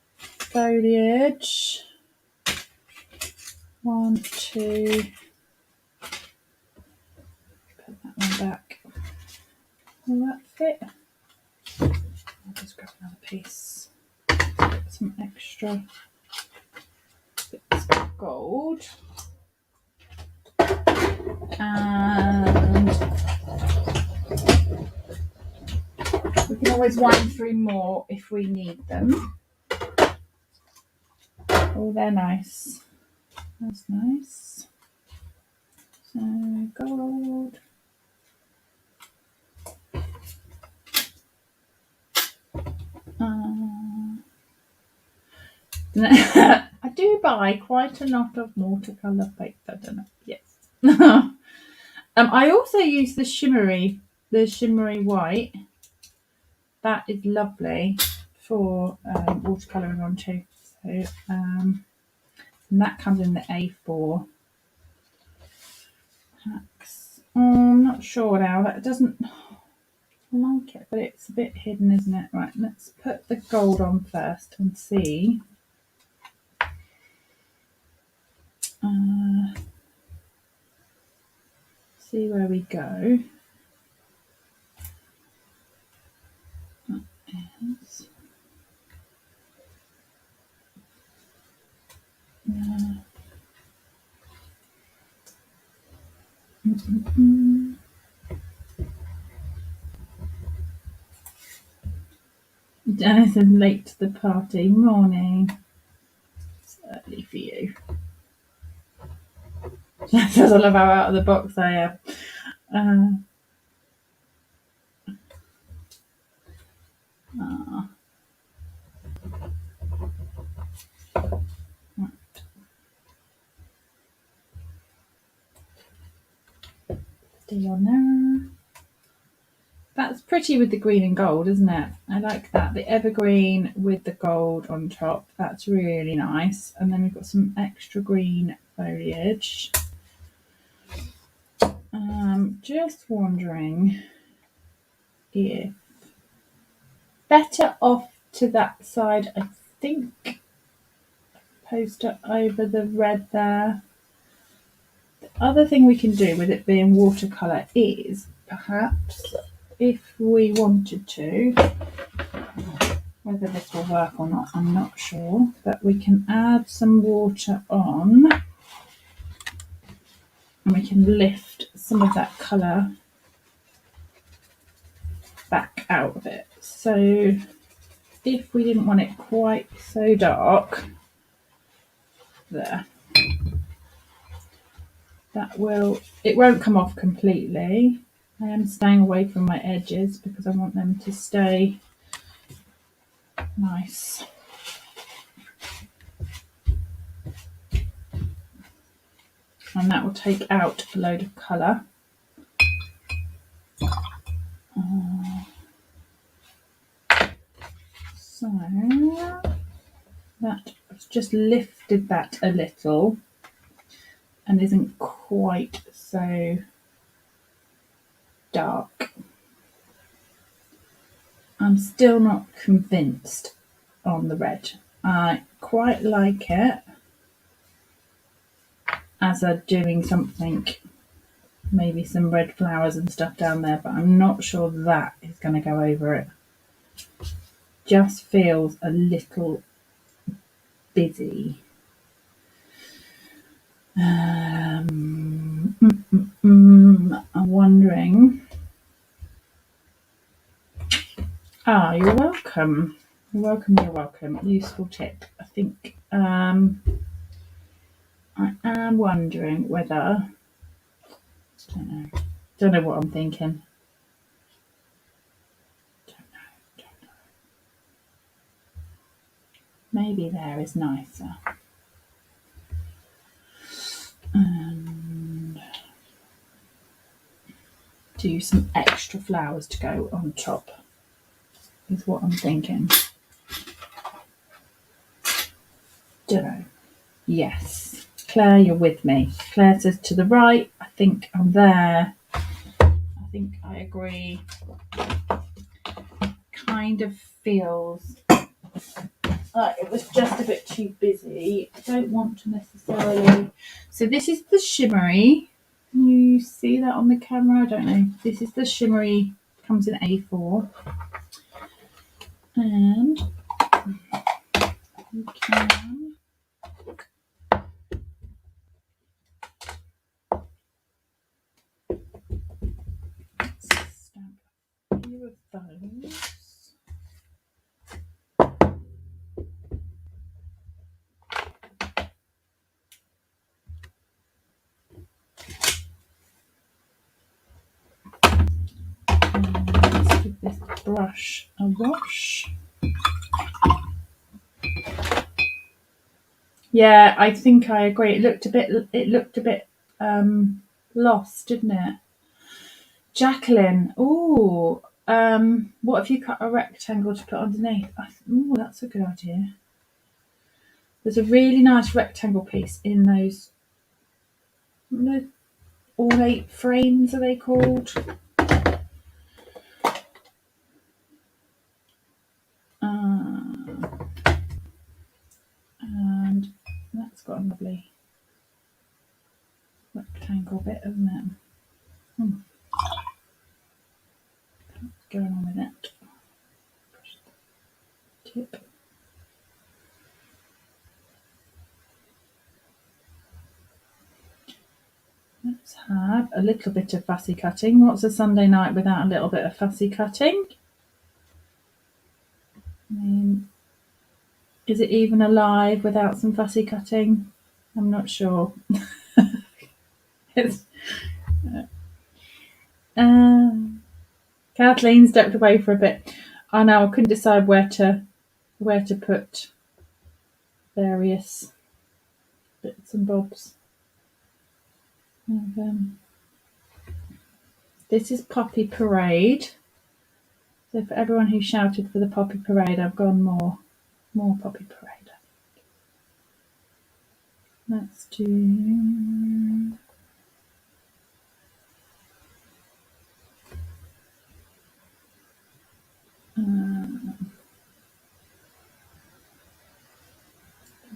foliage, 1, 2, put that one back. Will that fit? I'll just grab another piece. Get some extra bits of gold. And we can always wind through more if we need them. Oh, they're nice. That's nice. So gold. I do buy quite a lot of watercolour paper, don't I? Yes. I also use the shimmery white. That is lovely for watercolouring on too. So, and that comes in the A4 packs. I'm not sure now. That doesn't like it, but it's a bit hidden, isn't it? Right, let's put the gold on first and see. See where we go. That is. Dennis is late to the party. Morning. It's early for you. Says I love how out of the box I am. Stay on there. That's pretty with the green and gold, isn't it? I like that. The evergreen with the gold on top. That's really nice. And then we've got some extra green foliage. Just wondering if better off to that side, I think. Poster over the red there. The other thing we can do with it being watercolour is perhaps if we wanted to, whether this will work or not, I'm not sure, but we can add some water on and we can lift some of that colour back out of it. So if we didn't want it quite so dark, there, it won't come off completely. I am staying away from my edges because I want them to stay nice. And that will take out a load of colour. So that has just lifted that a little and isn't quite so dark. I'm still not convinced on the red. I quite like it as a doing something, maybe some red flowers and stuff down there, but I'm not sure that is going to go over it. Just feels a little busy. I'm wondering. You're welcome. You're welcome. You're welcome. Useful tip. I think I am wondering whether. Don't know what I'm thinking. Don't know. Maybe there is nicer. And do some extra flowers to go on top is what I'm thinking. Don't know. Yes. Claire, you're with me. Claire says to the right. I think I'm there. I think I agree. Kind of feels like it was just a bit too busy. I don't want to necessarily. So this is the shimmery. Can you see that on the camera? I don't know. This is the shimmery. Comes in A4. And we can stamp a few of those. Let's give this brush a wash. Yeah, I think I agree. It looked a bit lost, didn't it? Jacqueline, what if you cut a rectangle to put underneath? Oh, that's a good idea. There's a really nice rectangle piece in those ornate frames, are they called? And that's got a lovely rectangle bit, hasn't it? What's going on with it? Tip. Let's have a little bit of fussy cutting. What's a Sunday night without a little bit of fussy cutting? I mean, is it even alive without some fussy cutting? I'm not sure. It's, Kathleen stepped away for a bit. I know, I couldn't decide where to put various bits and bobs. And, this is Poppy Parade. So for everyone who shouted for the Poppy Parade, I've gone more Poppy Parade. Let's do.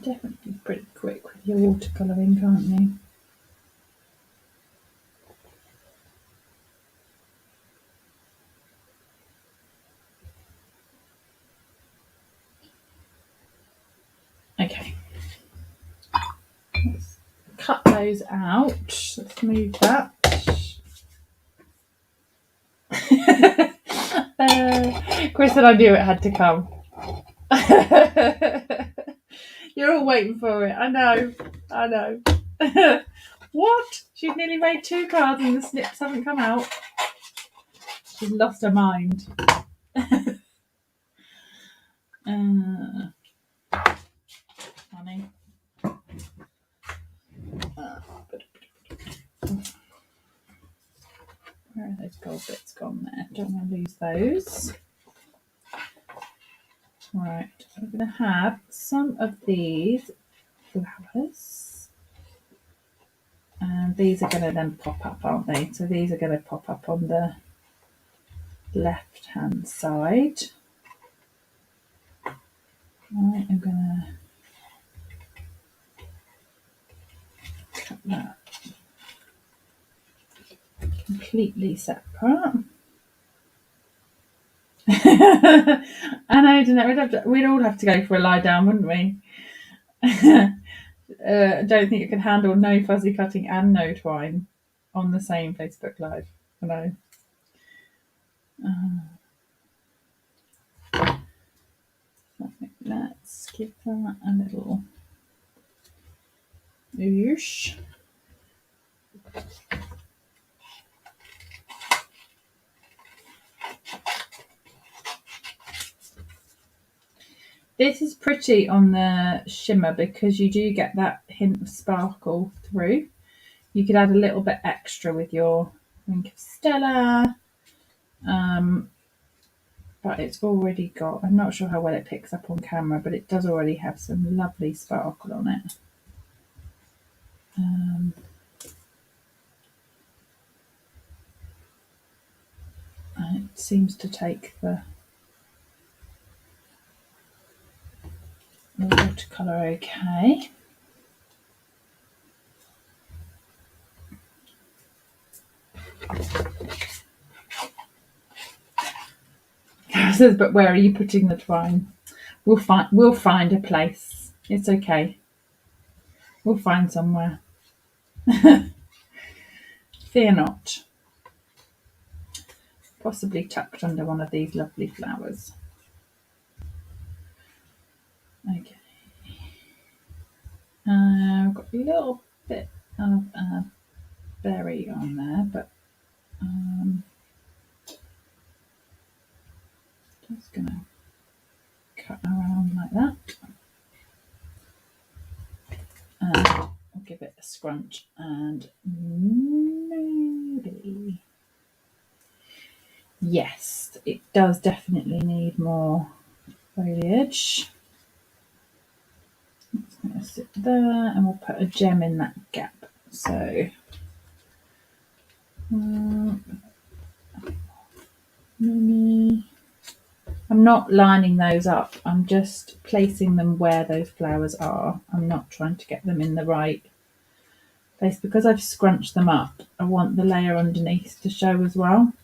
definitely be pretty quick with your watercolouring, can't you? Okay. Let's cut those out. Let's move that. Chris said I knew it had to come. You're all waiting for it. I know. What? She's nearly made 2 cards and the snips haven't come out. She's lost her mind. Funny. Where are those gold bits gone there? Don't want to lose those. Right, I'm going to have some of these flowers. And these are going to then pop up, aren't they? So these are going to pop up on the left-hand side. Right, I'm going to cut that completely separate. I know, don't know. We'd all have to go for a lie down, wouldn't we? I don't think you can handle no fuzzy cutting and no twine on the same Facebook Live. I know. Let's give that a little oosh. This is pretty on the shimmer because you do get that hint of sparkle through. You could add a little bit extra with your Wink of Stella, but it's already got, I'm not sure how well it picks up on camera, but it does already have some lovely sparkle on it. And it seems to take the watercolour okay. Cara says, but where are you putting the twine? We'll find a place. It's okay. We'll find somewhere. Fear not. Possibly tucked under one of these lovely flowers. Okay. I've got a little bit of a berry on there, but just gonna cut around like that. I'll give it a scrunch and maybe. Yes, it does definitely need more foliage. It's going to sit there and we'll put a gem in that gap. So I'm not lining those up. I'm just placing them where those flowers are. I'm not trying to get them in the right place because I've scrunched them up. I want the layer underneath to show as well.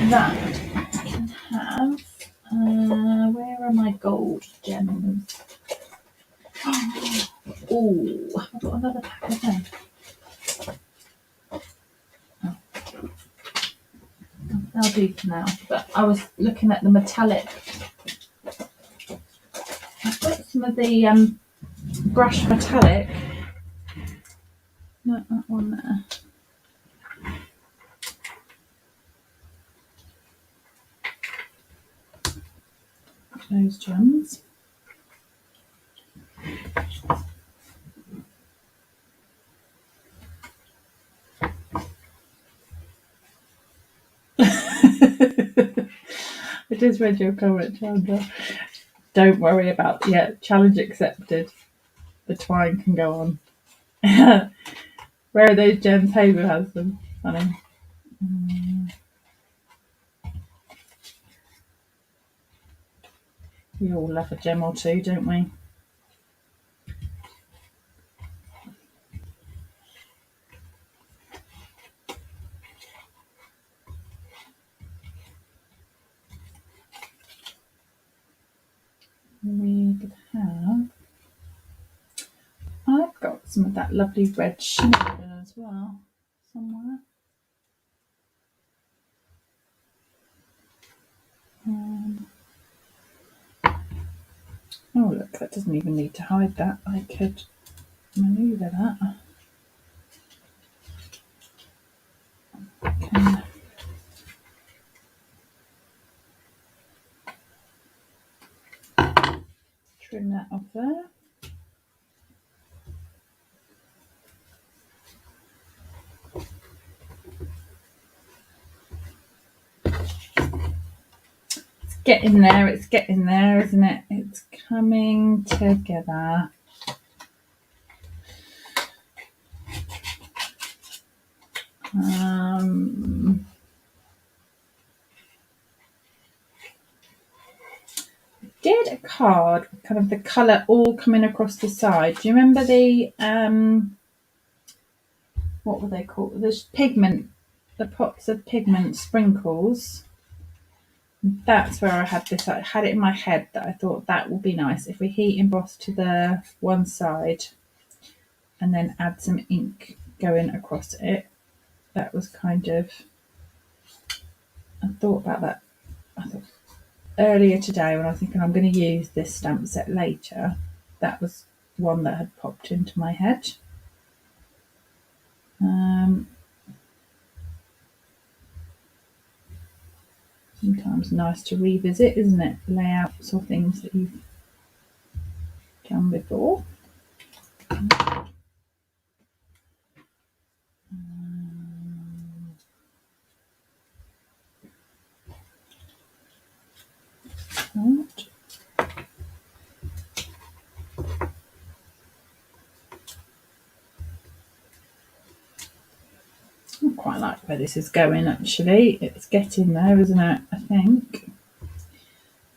That I can have. Where are my gold gems? Oh, I've got another pack of them. Oh. That'll do for now. But I was looking at the metallic. I've got some of the brush metallic. Not that one there. Those gems. I just read your comment, Chandra. Don't worry about challenge accepted. The twine can go on. Where are those gems? Hazel has them. Funny. We all love a gem or two, don't we? we could have. I've got some of that lovely red shimmer as well somewhere. Oh look, that doesn't even need to hide that. I could manoeuvre that. Can trim that off there. It's getting there, isn't it? It's coming together. Did a card with kind of the colour all coming across the side. Do you remember the what were they called? The pigment, the pots of pigment sprinkles. That's where I had this. I had it in my head that I thought that would be nice if we heat emboss to the one side and then add some ink going across it. That was kind of. I thought about that. I thought earlier today when I was thinking I'm going to use this stamp set later. That was one that had popped into my head. Sometimes nice to revisit, isn't it? Layouts or things that you've done before. Right. I quite like where this is going actually. It's getting there, isn't it? I think.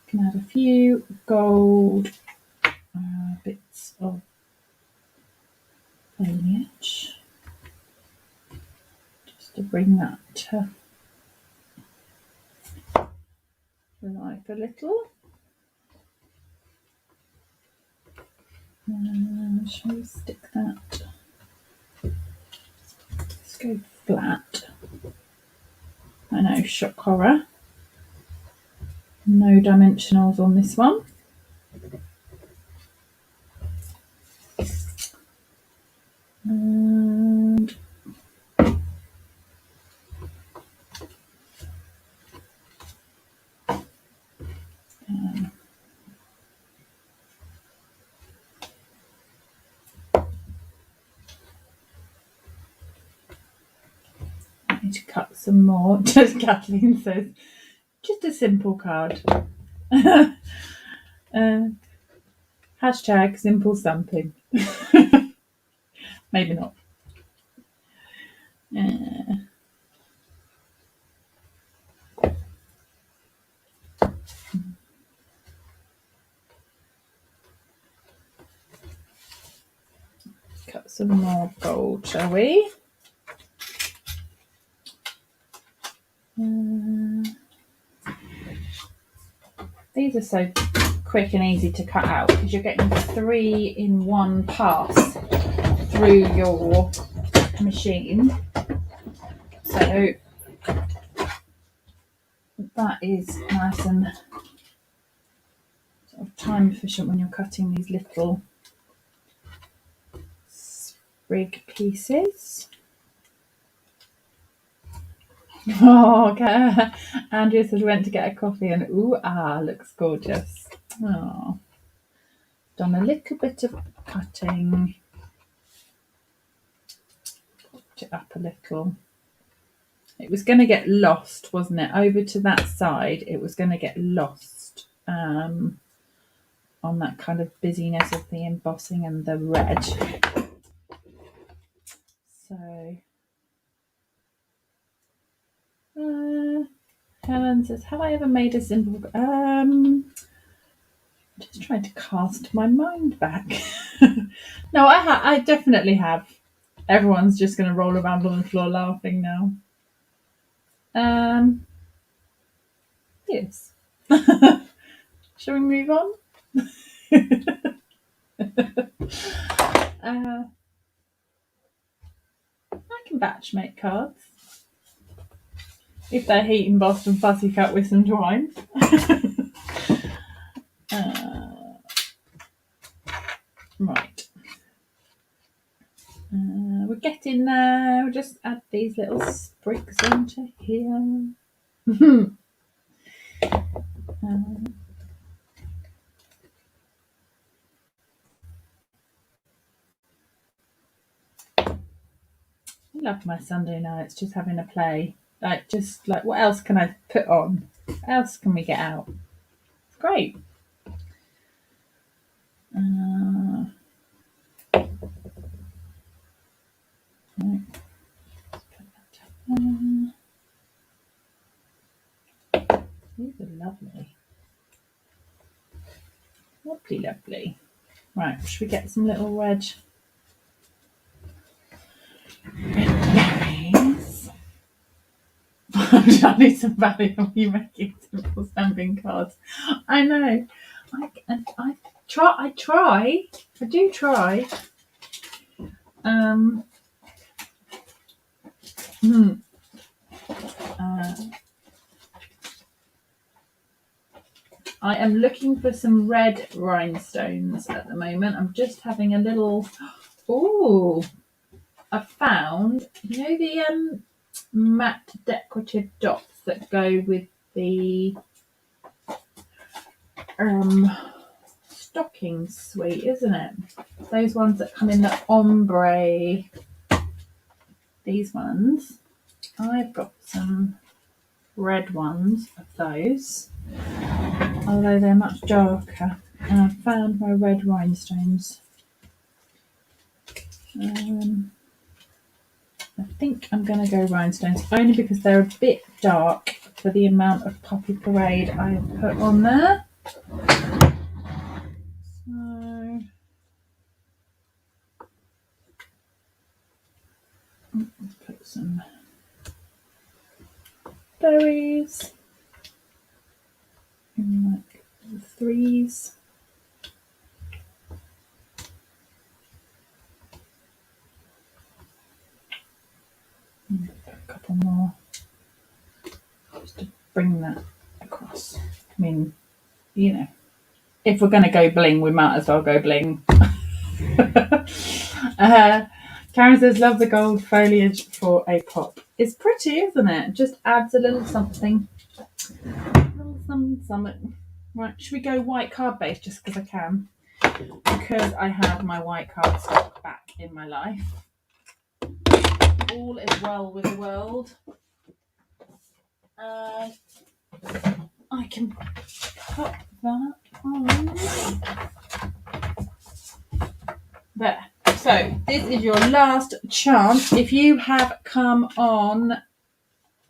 Can add a few gold bits of foliage just to bring that to life a little. Shall we stick that? Let's go flat. I know, shock horror. No dimensionals on this one. And I need to cut some more. Just Kathleen says, just a simple card. Hashtag simple stamping. Maybe not. Cut some more gold, shall we? These are so quick and easy to cut out because you're getting 3 in one pass through your machine. So that is nice and sort of time efficient when you're cutting these little sprig pieces. Oh, okay. Andrea says we went to get a coffee and looks gorgeous. Oh, done a little bit of cutting. Popped it up a little. It was going to get lost, wasn't it? Over to that side, it was going to get lost on that kind of busyness of the embossing and the red. So, Helen says, have I ever made a simple... just trying to cast my mind back. No, I definitely have. Everyone's just going to roll around on the floor laughing now. Yes. Shall we move on? I can batch make cards. If they're Heat and Boston Pussycat with some twine. Right. We're getting there. We'll just add these little sprigs onto here. I love my Sunday nights, just having a play. Just like, what else can I put on? What else can we get out? It's great. Right. These are lovely. Lovely, lovely. Right, should we get some little red berries? I need some value on you making simple stamping cards. I know. I try. I do try. I am looking for some red rhinestones at the moment. I'm just having a little. Oh, I found, the matte decorative dots that go with the stocking suite, isn't it? Those ones that come in the ombre. These ones. I've got some red ones of those, although they're much darker. And I found my red rhinestones. I think I'm going to go rhinestones, only because they're a bit dark for the amount of Poppy Parade I have put on there. So let's put some berries in like the threes. A couple more just to bring that across. I mean, if we're going to go bling, we might as well go bling. Karen says, love the gold foliage for a pop. It's pretty, isn't it? Just adds a little something. Something. Right, should we go white card base just because I can? Because I have my white card stock back in my life. All is well with the world. I can put that on there. So this is your last chance. If you have come on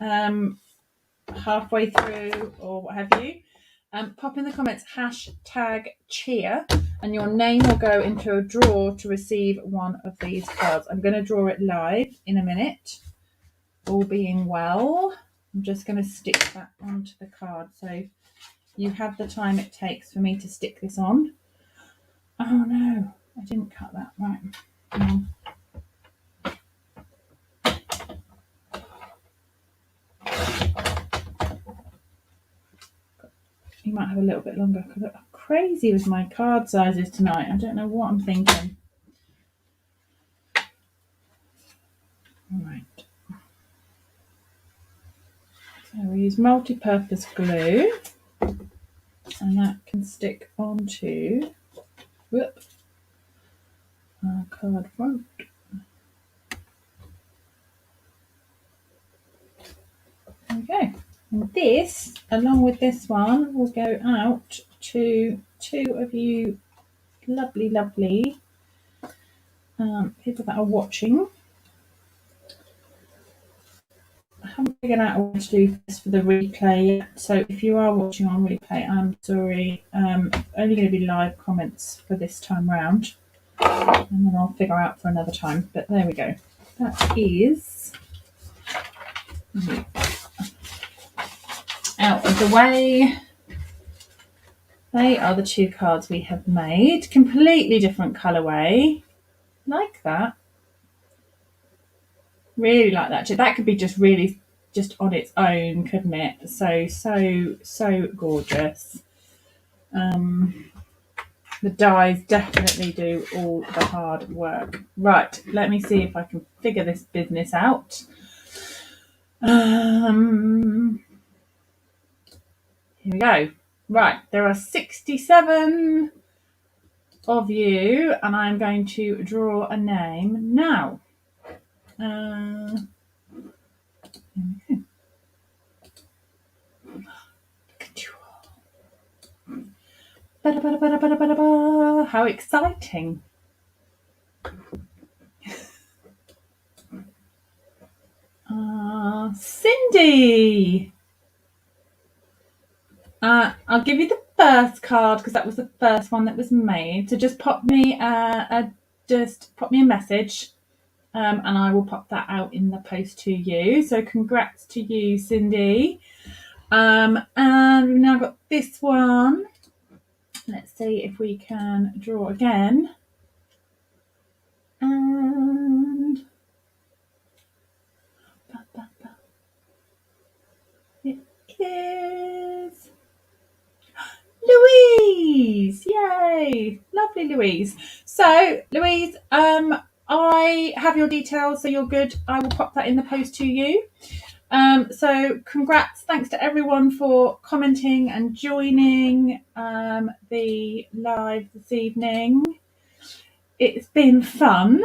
halfway through or what have you, pop in the comments #cheer and your name will go into a draw to receive one of these cards. I'm going to draw it live in a minute, all being well. I'm just going to stick that onto the card so you have the time it takes for me to stick this on. Oh no, I didn't cut that right. You might have a little bit longer because I'm crazy with my card sizes tonight. I don't know what I'm thinking. All right. So we use multi-purpose glue, and that can stick onto our card front. There we go. And this, along with this one, will go out to two of you lovely people that are watching. I haven't figured out how to do this for the replay yet, so if you are watching on replay, I'm sorry. Only going to be live comments for this time round, and then I'll figure out for another time. But there we go. That is out of the way. They are the 2 cards we have made. Completely different colourway. Like that. Really like that. That could be just really just on its own, couldn't it? So gorgeous. The dies definitely do all the hard work. Right, let me see if I can figure this business out. Here we go. Right, there are 67 of you, and I'm going to draw a name now. Here we go. How exciting. Cindy. I'll give you the first card because that was the first one that was made. So just pop me a message, and I will pop that out in the post to you. So congrats to you, Cindy. And we've now got this one. Let's see if we can draw again. And it is Louise. Yay, lovely Louise. So Louise, I have your details, so you're good. I will pop that in the post to you. So congrats, thanks to everyone for commenting and joining the live this evening. It's been fun,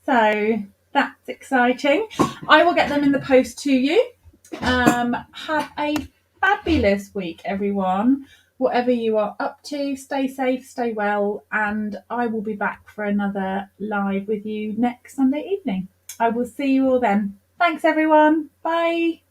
so that's exciting. I will get them in the post to you. Have a fabulous week, everyone. Whatever you are up to, stay safe, stay well, and I will be back for another live with you next Sunday evening. I will see you all then. Thanks, everyone. Bye.